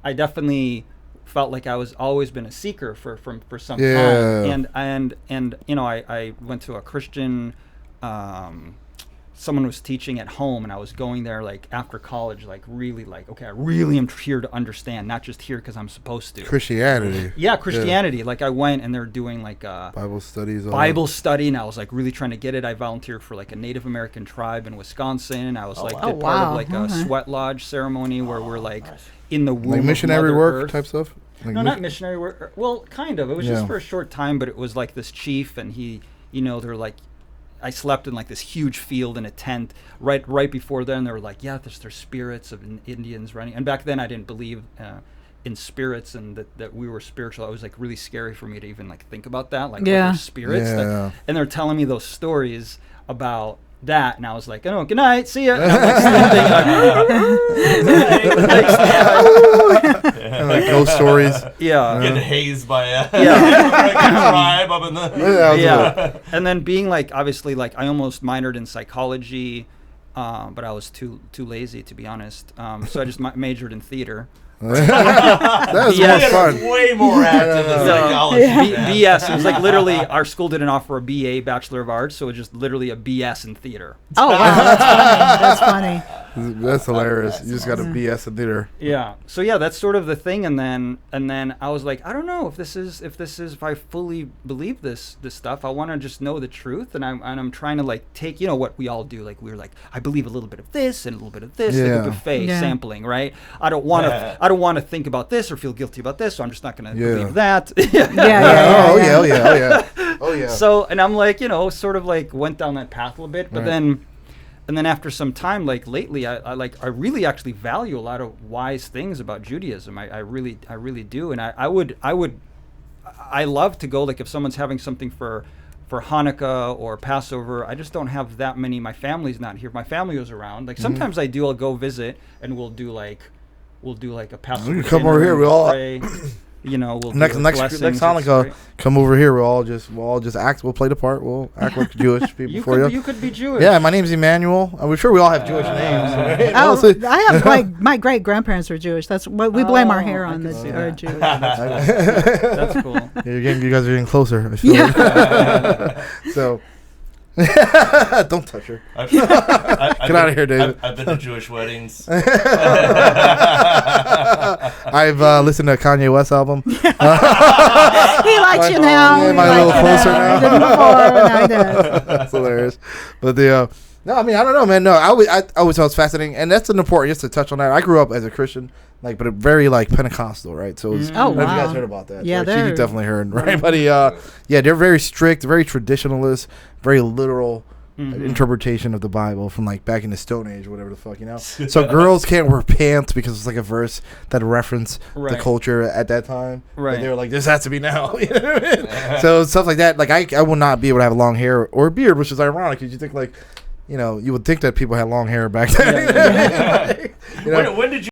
I definitely felt like I was always been a seeker for some time. And you know, I went to a Christian someone was teaching at home, and I was going there like after college, like really like, okay, I really am here to understand, not just here because I'm supposed to. Christianity. Yeah, Christianity. Like I went and they're doing like Bible studies. Bible study, and I was like really trying to get it. I volunteered for like a Native American tribe in Wisconsin. I was did part of like a sweat lodge ceremony where we're like in the womb like missionary of work Mother Earth. type stuff. Like no, not missionary work. Well, kind of. It was just for a short time, but it was like this chief, and he, you know, they're like, I slept in like this huge field in a tent. Right before then, they were like, yeah, there's spirits of Indians running. And back then, I didn't believe in spirits and that we were spiritual. It was like really scary for me to even like think about that. Like, there's spirits. And they're telling me those stories about that, and I was like, oh, good night, see ya. And I'm like and like ghost stories. Yeah. Getting hazed by a tribe up in the And then being like, obviously, like I almost minored in psychology, but I was too lazy, to be honest. So I just majored in theater. That was more fun. Way more active than psychology. BS. It was like literally our school didn't offer a BA, Bachelor of Arts, so it was just literally a BS in theater. Oh wow, that's funny. That's hilarious. You just got a BS in theater. Yeah. So yeah, that's sort of the thing. And then I was like, I don't know if I fully believe this stuff. I want to just know the truth, and I'm trying to like take, you know, what we all do. Like we're like, I believe a little bit of this and a little bit of this, like a buffet sampling, right? I don't want to think about this or feel guilty about this, so I'm just not going to believe that. Oh yeah. So, and I'm like, you know, sort of like went down that path a little bit, but then after some time, like lately, I really actually value a lot of wise things about Judaism. I really do, and I love to go, like if someone's having something for Hanukkah or Passover. I just don't have that many. My family's not here. My family was around. Like sometimes I do. I'll go visit, and we'll do like a Passover. You can come over here. We all. Pray. You know, we'll next Hanukkah, come over here. We'll all just act. We'll play the part. We'll act like Jewish people for you. You could be Jewish. Yeah, my name's Emmanuel. I'm sure we all have Jewish names. Right? I have my great grandparents are Jewish. That's what we blame our hair on. Are Jewish. That's cool. Yeah, you guys are getting closer. I feel like. So. Don't touch her. Get out of here, David. I've been to Jewish weddings. I've listened to a Kanye West album. He likes you now. Am I a little closer now? Now he does. That's hilarious. But no, I mean, I don't know, man. No, I always thought it was fascinating, and that's an important, just to touch on that. I grew up as a Christian, like, but very like Pentecostal, right? So, I don't know if you guys heard about that. Yeah, you definitely heard, right? But yeah, they're very strict, very traditionalist, very literal interpretation of the Bible from like back in the Stone Age, or whatever the fuck, you know. So girls can't wear pants because it's like a verse that reference the culture at that time. Right. And they were like, this has to be now. You know what I mean? So stuff like that. Like I will not be able to have long hair or a beard, which is ironic because you think like, you know, you would think that people had long hair back then. You know? When did you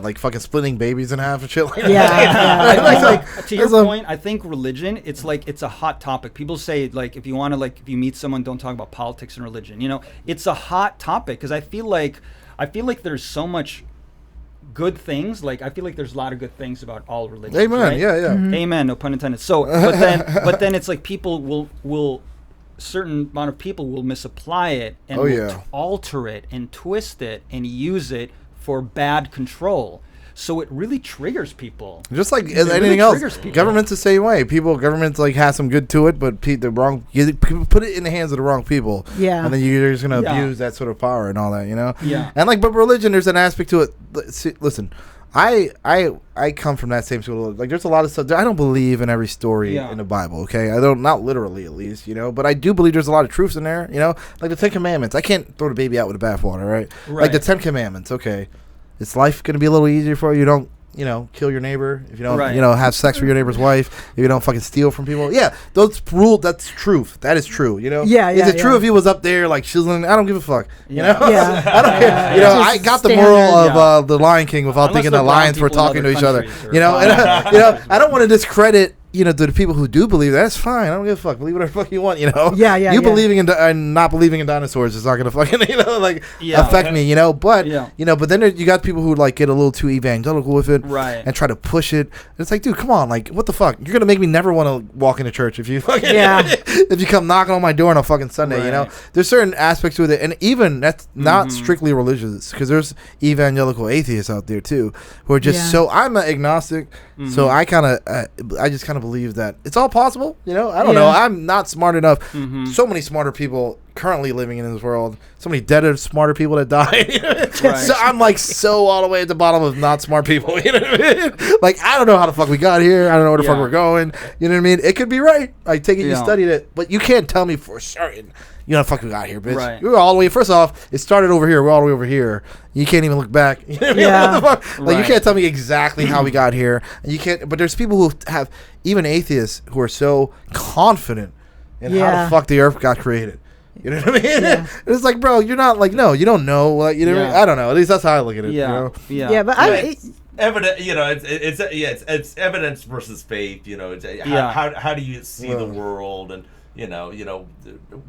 like fucking splitting babies in half and shit like Yeah, that. yeah. Like, to your point, I think religion, it's like, it's a hot topic. People say, like, if you want to, like, if you meet someone, don't talk about politics and religion. You know, it's a hot topic because I feel like there's so much good things. Like, I feel like there's a lot of good things about all religions. Amen. Right? Yeah, yeah. Mm-hmm. Amen. No pun intended. So, but then it's like people will certain amount of people will misapply it and alter it and twist it and use it for bad control. So it really triggers people. Just like anything else, government's the same way. Government's like has some good to it, but people put it in the hands of the wrong people. Yeah, and then you're just gonna abuse that sort of power and all that, you know. Yeah, and like, but religion, there's an aspect to it. Listen, I come from that same school. Like, there's a lot of stuff. I don't believe in every story in the Bible. Okay, I don't, not literally at least, you know. But I do believe there's a lot of truths in there. You know, like the 10 Commandments. I can't throw the baby out with the bathwater, right? Like the 10 Commandments. Okay. Is life going to be a little easier for you? You don't, you know, kill your neighbor. If you don't, you know, have sex with your neighbor's wife. If you don't fucking steal from people. Yeah, those rules, that's truth. That is true, you know? Yeah, Is it true if he was up there, like, chiseling? I don't give a fuck. You know? Yeah. I don't care. You know, I got the moral of The Lion King without thinking the lions were talking to each other. You know? And, you know, I don't want to discredit, you know, to the people who do believe that's fine. I don't give a fuck. Believe whatever the fuck you want, you know. You believing in and not believing in dinosaurs is not gonna fucking, you know, like affect me, you know. But you know, but then you got people who like get a little too evangelical with it, and try to push it. And it's like, dude, come on, like, what the fuck? You're gonna make me never want to walk into church if you fucking if you come knocking on my door on a fucking Sunday, you know. There's certain aspects to it, and even that's not strictly religious, because there's evangelical atheists out there too who are just so. I'm an agnostic, so I just kind of believe that it's all possible, you know. I don't know, I'm not smart enough. So many smarter people currently living in this world, so many dead smarter people that died. So I'm like so all the way at the bottom of not smart people, you know what I mean? Like, I don't know how the fuck we got here, I don't know where the fuck we're going, you know what I mean? It could be right, I take it you studied it, but you can't tell me for certain you know the fuck we got here, bitch. You're all the way. First off, it started over here. We're all the way over here. You can't even look back. You know what I mean? What the fuck? Like, you can't tell me exactly how we got here. And you can't. But there's people who have, even atheists, who are so confident in how the fuck the Earth got created. You know what I mean? It's like, bro, you're not like, no, you don't know. Like, you know what I mean? I don't know. At least that's how I look at it. You know? But evidence, you know, it's evidence versus faith. You know, it's, how do you see the world, and you know,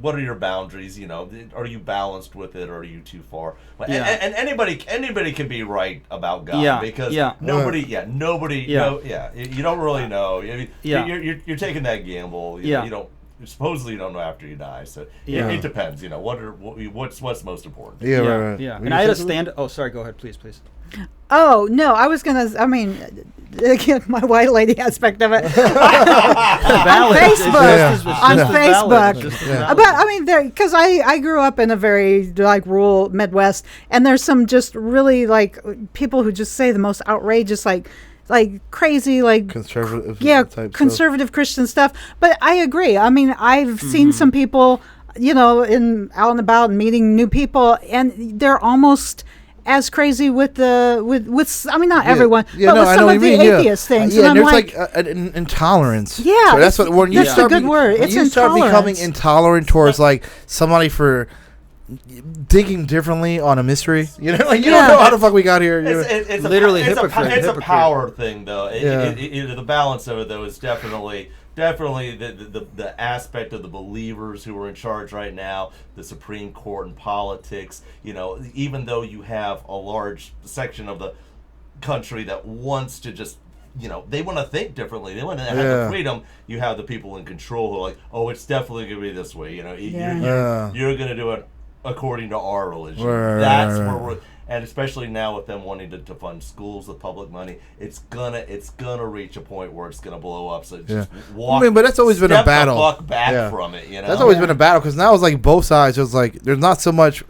what are your boundaries? You know, are you balanced with it, or are you too far? And anybody can be right about God, because nobody, you don't really know. I mean, you're taking that gamble. You don't. Supposedly you don't know after you die, so it depends. You know, what's most important. And I had a stand. Oh, sorry. Go ahead, please. Oh no, I was gonna. I mean, again, my white lady aspect of it on Facebook. But I mean, because I grew up in a very like rural Midwest, and there's some just really like people who just say the most outrageous like crazy, like conservative conservative Christian stuff. But I agree. I mean, I've seen some people, you know, out and about and meeting new people, and they're almost as crazy with I mean, not everyone, but with some of the atheist things. And there's like an intolerance. Yeah, so that's what when you start a good word. It's you start becoming intolerant towards like somebody for thinking differently on a mystery, you know, like you don't know how the fuck we got here. It's literally hypocrite. It's a power thing, though. The balance of it, though, is definitely the aspect of the believers who are in charge right now, the Supreme Court and politics. You know, even though you have a large section of the country that wants to just, you know, they want to think differently. They want to have the freedom. You have the people in control who are like, oh, it's definitely going to be this way. You know, you're going to do it according to our religion. That's where we're, and especially now with them wanting to fund schools with public money, it's gonna reach a point where it's gonna blow up. So just walk. I mean, but that's always been a battle. Walk back from it. You know, that's always been a battle, because now it's like both sides. It's like there's not so much.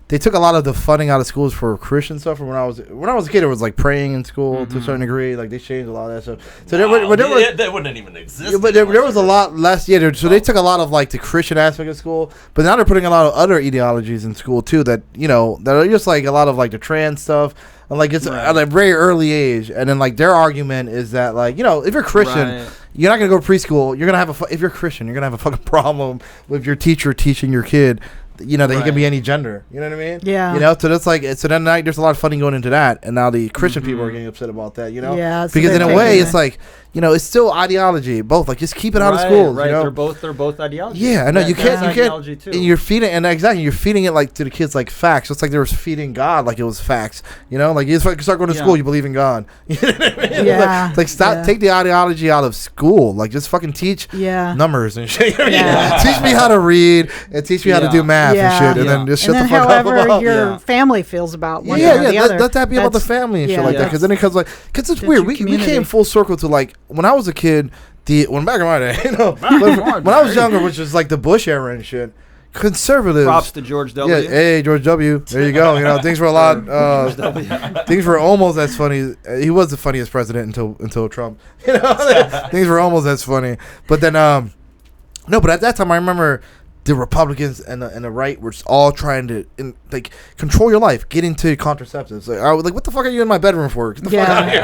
They took a lot of the funding out of schools for Christian stuff. From when I was a kid, it was like praying in school to a certain degree. Like they changed a lot of that stuff. So that wouldn't even exist. But there was a lot less. So they took a lot of like the Christian aspect of school, but now they're putting a lot of other ideologies in school too. That that are just like a lot of like the trans stuff. And like it's at a very early age. And then like their argument is that like if you're Christian, you're not gonna go to preschool. You're gonna have if you're Christian, you're gonna have a fucking problem with your teacher teaching your kid you know, that he can be any gender. You know what I mean? Yeah. You know, so that's like, so then there's a lot of funny going into that, and now the Christian people are getting upset about that. You know? Yeah. So because in a way, it's like, you know, it's still ideology. Both, like, just keep it out of schools. Right. You know? They're both ideology. Yeah, I know. You can't. Too. And you're feeding, and exactly, you're feeding it like to the kids like facts. It's like they were feeding God like it was facts. You know, like you start going to school, you believe in God. You know what I mean? Yeah. Like stop, take the ideology out of school. Like just fucking teach numbers and shit. Teach me how to read and teach me how to do math and shit, and then just shut the fuck up about your family feels about one or the other. Let that be about the family and shit like that. Because then it comes because it's weird. We came full circle to like when I was a kid. When back in my day, you know, when I was younger, which was like the Bush era and shit, conservatives. Props to George W. Yeah, hey George W. There you go. You know, things were a lot. Things were almost as funny. He was the funniest president until Trump. You know, things were almost as funny. But then, no, but at that time, I remember the Republicans and the right were all trying to like control your life, get into contraceptives. Like, I was like, what the fuck are you in my bedroom for? Get the fuck out of here.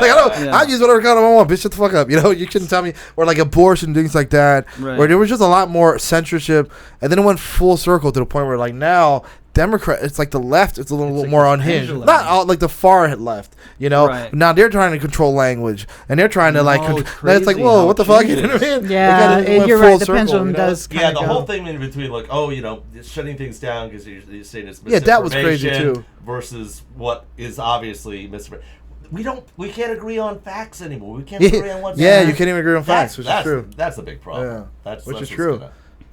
Like, I use whatever condom I want, bitch. Shut the fuck up. You know, you shouldn't tell me. Or like abortion, things like that. Right. Where there was just a lot more censorship, and then it went full circle to the point where like now Democrat, it's like the left, it's a little like more unhinged. Pendulum. Not all like the far left, you know. Right. Now they're trying to control language, and they're trying to like. It's like, whoa, what the fuck? You know what I mean? Yeah, you're right. The pendulum you know? does. Yeah, the whole thing in between, like, oh, you know, shutting things down because you're saying it's misinformation. Yeah, that was crazy too. Versus what is obviously misinformation. We can't agree on facts anymore. We can't agree on what's you can't even agree on facts, which is true. That's a big problem. Yeah, which is true.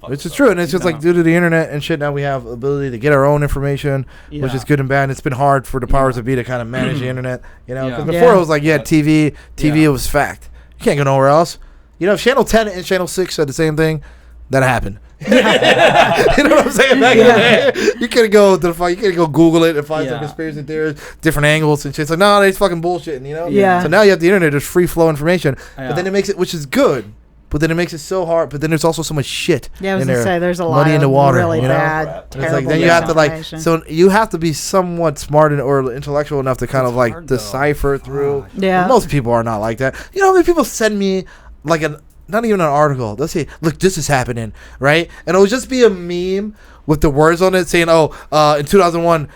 Which is true, and it's just like due to the internet and shit. Now we have ability to get our own information, which is good and bad. And it's been hard for the powers that be to kind of manage the internet, you know. Because before it was like, TV, it was fact. You can't go nowhere else. You know, if Channel 10 and Channel 6 said the same thing, that happened. You know what I'm saying? Back in the day, you couldn't go to you couldn't go Google it and find some conspiracy theories, different angles and shit. It's like, no, it's fucking bullshitting, you know. Yeah. So now you have the internet, there's free flow information, but then it makes it, which is good. But then it makes it so hard. But then there's also so much shit. Yeah, I was in gonna there. say there's a lot Muddy of in the water, really you know? bad, terrible. It's like then you have to like. So you have to be somewhat smart or intellectual enough to kind of like decipher through. Yeah. Most people are not like that. You know how many people send me like not even an article. They'll say, "Look, this is happening," right? And it'll just be a meme with the words on it saying, in 2001,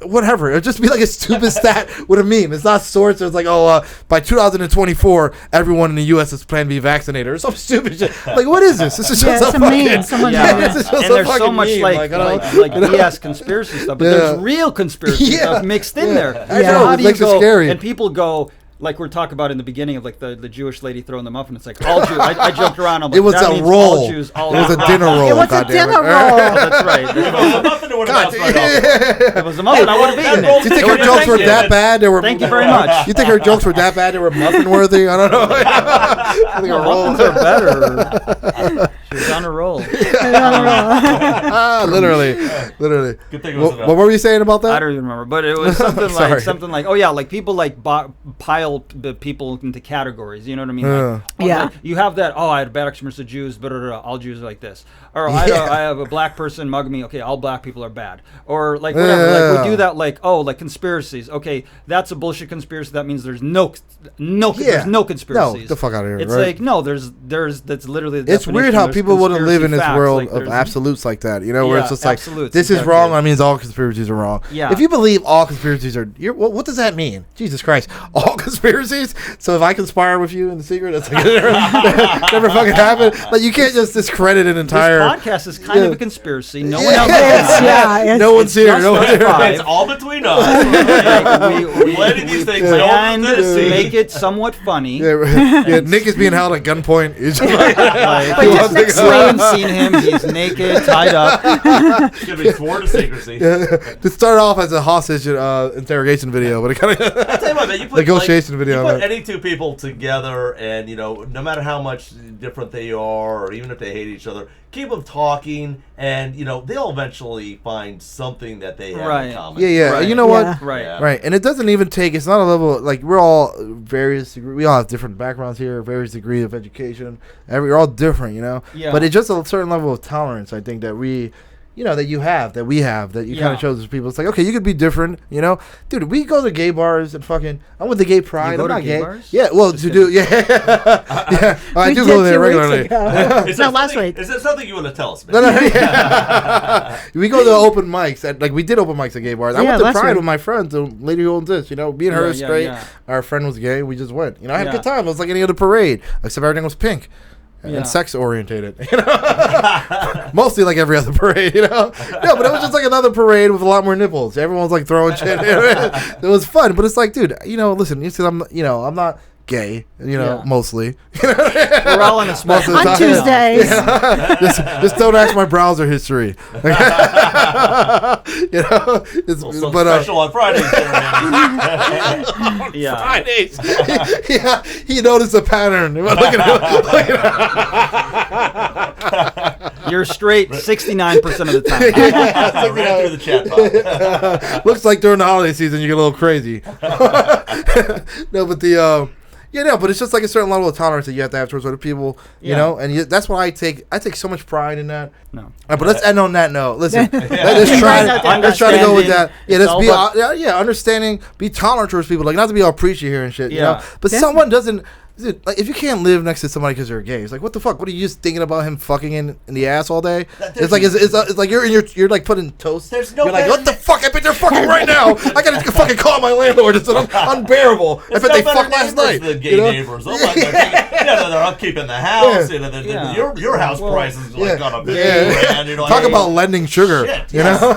whatever. It'll just be like a stupid stat with a meme. It's not source. It's like, by 2024, everyone in the U.S. is planned to be vaccinated or some stupid shit. Like, what is this? This is just a meme. Someone and there's so much meme. like BS conspiracy stuff, but there's real conspiracy stuff mixed in there. I know. How It do makes you it go? scary. And people go. Like we're talking about in the beginning of like the Jewish lady throwing the muffin. It's like all Jews. I joked around. I'm like, it was that a means roll. All Jews, all it was a dinner roll. It was a dinner roll. That's right. If it was a muffin, it would have bounced right off. If it was a muffin, I would have eaten it. Do you think her jokes were that bad? Thank you very much. You think her jokes were that bad? They were muffin worthy? I don't know. I think her muffins are better. She was on a roll. Literally. Good thing it was what were you saying about that? I don't even remember, but it was something like like people like pile the people into categories. You know what I mean? Like, you have that. Oh, I had a bad experience with Jews, but all Jews are like this. Or I have a black person mug me. Okay, all black people are bad. Or like whatever. Like we do that. Like like conspiracies. Okay, that's a bullshit conspiracy. That means there's no there's no conspiracies. No, get the fuck out of here. It's right? like no, there's that's literally. The it's weird how people wouldn't live in this world of absolutes like that. You know, where it's just like this is wrong. That means all conspiracies are wrong. Yeah. If you believe all conspiracies are, what does that mean? Jesus Christ, all conspiracies. So if I conspire with you in the secret, that's like never fucking happened. Like you can't just discredit an entire. This podcast is kind of a conspiracy. No one else. No one's here. No one's here. It's all between us. We letting these things and make it somewhat funny. Yeah, Nick is being held at gunpoint. He's just I haven't seen him. He's naked, tied up. It's gonna be sworn to secrecy. To start off as a hostage interrogation video, but it kind of I tell you what, man, you put negotiation video. You put any two people together, and no matter how much different they are, or even if they hate each other, keep them talking, and they'll eventually find something that they have in common. Yeah. Right. You know what? Yeah. Right. And it doesn't even take. It's not a level like we're all various. We all have different backgrounds here, various degree of education. We're all different, Yeah. But it's just a certain level of tolerance. I think that we that you have, that we have, that you kind Yeah. of shows to people. It's like, okay, you could be different, Dude, we go to gay bars and fucking. I'm with the gay pride. You go I'm to not gay gay. bars? Yeah, well, Just to do, yeah, yeah. I We do did go there 2 weeks regularly. ago. Is No, that last something- week. Is that something you want to tell us, No, man? no, yeah. We go to open mics. We did open mics at gay bars. I Yeah, went to last Pride week. with my friend, the lady who owns this. Me and her Yeah, are straight. yeah. Our friend was gay. We just went. I had a Yeah. good time. It was like any other parade, except everything was pink. Yeah. And sex orientated, mostly like every other parade, No, but it was just like another parade with a lot more nipples. Everyone was like throwing shit. It was fun, but it's like, dude, listen, I'm not gay, Yeah. mostly. We're all in a small Most of the On time. Tuesdays. just don't ask my browser history. It's, So but special on Fridays. Yeah. Fridays. Yeah, he noticed a pattern. Look at You're straight 69% of the time. I ran through the chat box. Looks like during the holiday season you get a little crazy. No, but but it's just like a certain level of tolerance that you have to have towards other people, Yeah. and that's why I take so much pride in that. No. But let's end on that note. Listen, let's try to go with that. Yeah, It's let's all be about- understanding, be tolerant towards people, like not to be all preachy here and shit, Yeah. But Yeah. someone doesn't. Dude, like if you can't live next to somebody because they're gay, it's like what the fuck? What are you just thinking about him fucking in the ass all day? It's like it's like you're like putting toast. There's no You're like better what the fuck? I bet they're fucking right now. I gotta fucking call my landlord. It's unbearable. I It's bet no they better fucked last neighbors night. than gay neighbors. Oh my God, they're upkeeping the house. Yeah. Your house Well, price is like yeah. on a big Yeah. brand. Talk about lending sugar. Shit, You know.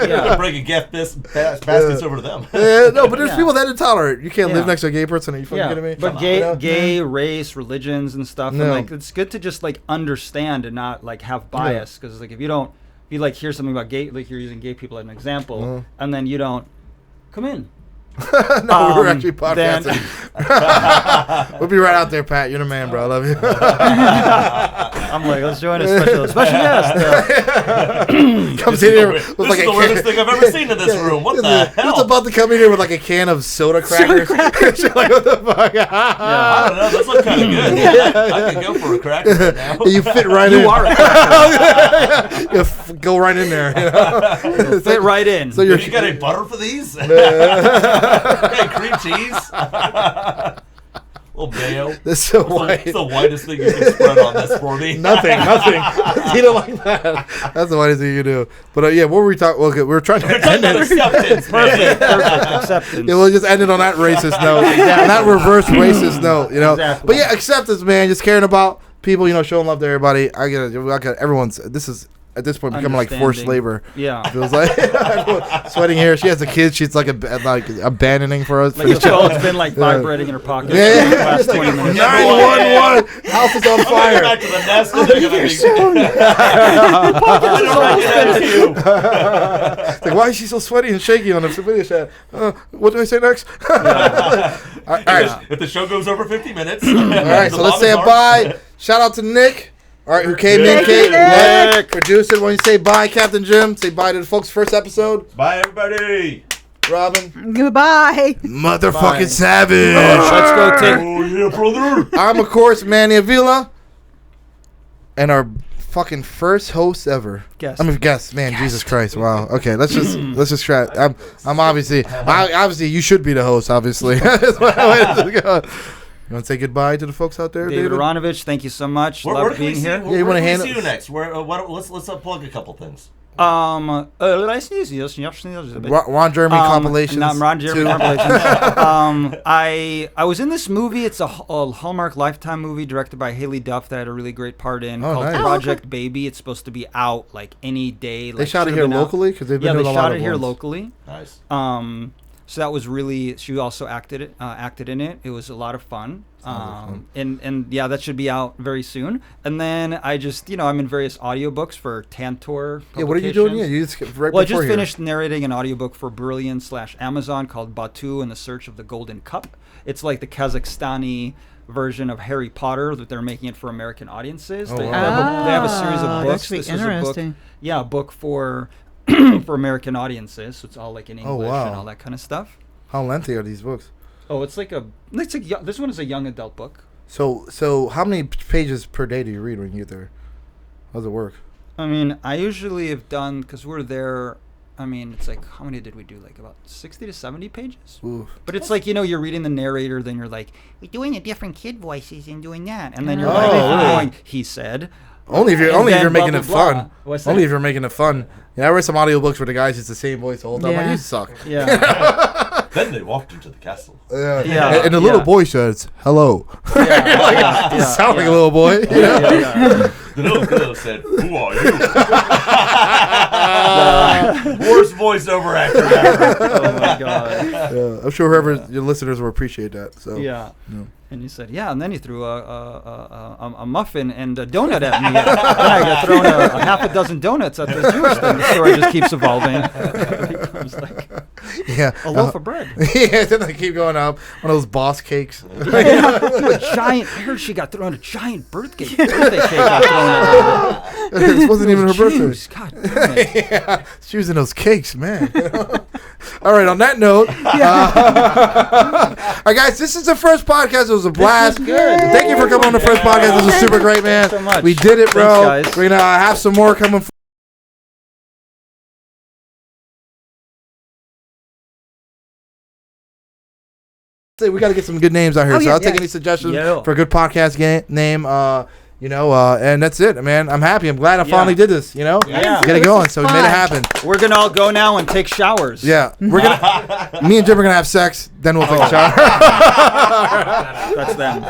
You're bringing gift baskets over to them. No, but there's Yeah. people that are intolerant. You can't Yeah. live next to a gay person. Are you fucking kidding me? But gay, race, religions, and stuff. No. And it's good to just understand and not have bias. Because if you hear something about gay, like you're using gay people as an example, and then you don't come in. No, we're actually podcasting. Then- We'll be right out there, Pat. You're the man, bro. I love you. I'm like, let's join a special guest. Comes in here with This like is the weirdest thing I've ever seen in this room. What the hell? He's about to come in here with like a can of soda crackers. Shit, like, what the fuck? I don't know. Those look kind of good. I could go for a cracker right now. You fit right in. You are a cracker. You go right in there. Fit right in. So you're. You got any butter for these? Hey, cream cheese? Little mayo. That's so It's white. the whitest thing you can spread on this for me. Nothing. You don't like that. That's the whitest thing you do. But what were we talking? Okay, we were trying to end it. Acceptance, man. Perfect acceptance. Yeah, we'll just end it on that racist note. On that reverse racist note, Exactly. But yeah, acceptance, man. Just caring about people, showing love to everybody. I get it. Everyone's. This is at this point becoming like forced Understanding. labor. Yeah. It feels like sweating here. She has a kid. She's like abandoning for us. Like your phone's been vibrating in her pocket for Yeah. the last 20 minutes. 911. House is on Go fire. back to the nest and they're going to be... It's like, why is she so sweaty and shaky on the video chat? What do I say next? All right. If the show goes over 50 minutes... All right, so let's say a bye. Shout out to Nick. All right, who came in? Thank you, Nick. Producer, when you say bye, Captain Jim, say bye to the folks. First episode. Bye, everybody. Robin. Goodbye. Motherfucking Bye. savage. Let's go take. Oh, yeah, brother. I'm, of course, Manny Avila. And our fucking first host ever. Guest. I mean, guest. Man, Jesus Christ. Wow. Okay, let's just try it. I'm obviously, you should be the host, obviously. That's my way to go. You want to say goodbye to the folks out there, David David? Aranovich, thank you so much. Where Love can we being see here. Yeah, you wanna Where can hand we see it- you next? Let's plug a couple things. Ron Jeremy compilations. No, Ron Jeremy two. compilations. I was in this movie. It's a Hallmark Lifetime movie directed by Haley Duff that I had a really great part in called nice. Project Baby. It's supposed to be out any day. They shot it here locally because they've been doing a they lot shot of it here ones. locally. Nice. So that was really. She also acted in it. It was a lot of fun. And yeah, that should be out very soon. And then I just I'm in various audiobooks for Tantor. Yeah, what are you doing? Yeah, publications. you just right Well, I before just here. finished narrating an audiobook for Brilliant/Amazon called Batu and the Search of the Golden Cup. It's like the Kazakhstani version of Harry Potter that they're making it for American audiences. Oh, They wow. have a series of Ah, books. that should be This is a interesting. book, a book for for American audiences. So it's all in English wow. and all that kind of stuff. How lengthy are these books? Oh, this one is a young adult book. So how many pages per day do you read when you get there? How does it work? I mean, I usually have done, because we're there, I mean, it's like, how many did we do? Like about 60 to 70 pages? Oof. But it's like, you're reading the narrator, then you're like, we're doing the different kid voices and doing that. And then you're going, he said. Only if you're making it fun. What's Only that? if you're making it fun. Yeah, I read some audiobooks where the guys it's the same voice the whole time. Yeah. Like, you suck. Yeah. Then they walked into the castle. Yeah. And the little boy says, hello. Yeah. You sound like a little boy. Yeah. The little girl said, "Who are you?" Worst voiceover actor ever. Oh my god. Yeah, I'm sure whoever your listeners will appreciate that. So Yeah. Yeah. And he said, yeah, and then he threw a muffin and a donut at me. Then I got thrown a half a dozen donuts at the Jewish thing. The story just keeps evolving. It becomes like yeah, a loaf of bread. Yeah, then they keep going up. One of those boss cakes. A giant, I heard she got thrown a giant birthday cake got thrown at her. This wasn't even her birthday. Jews, God damn it. Yeah, she was in those cakes, man. All right, on that note, all right, guys, this is the first podcast. It was a blast. Good. Thank you for coming on the first podcast. This was super great, man. Thanks so much. We did it, bro. Thanks, guys. We're gonna have some more coming. We got to get some good names out here. So I'll take any suggestions for a good podcast name. And that's it, man. I'm happy. I'm glad I finally did this. Yeah. Get it going. So we made it happen. We're gonna all go now and take showers. Yeah, we're gonna. Me and Jim are gonna have sex. Then we'll take a shower. That's them.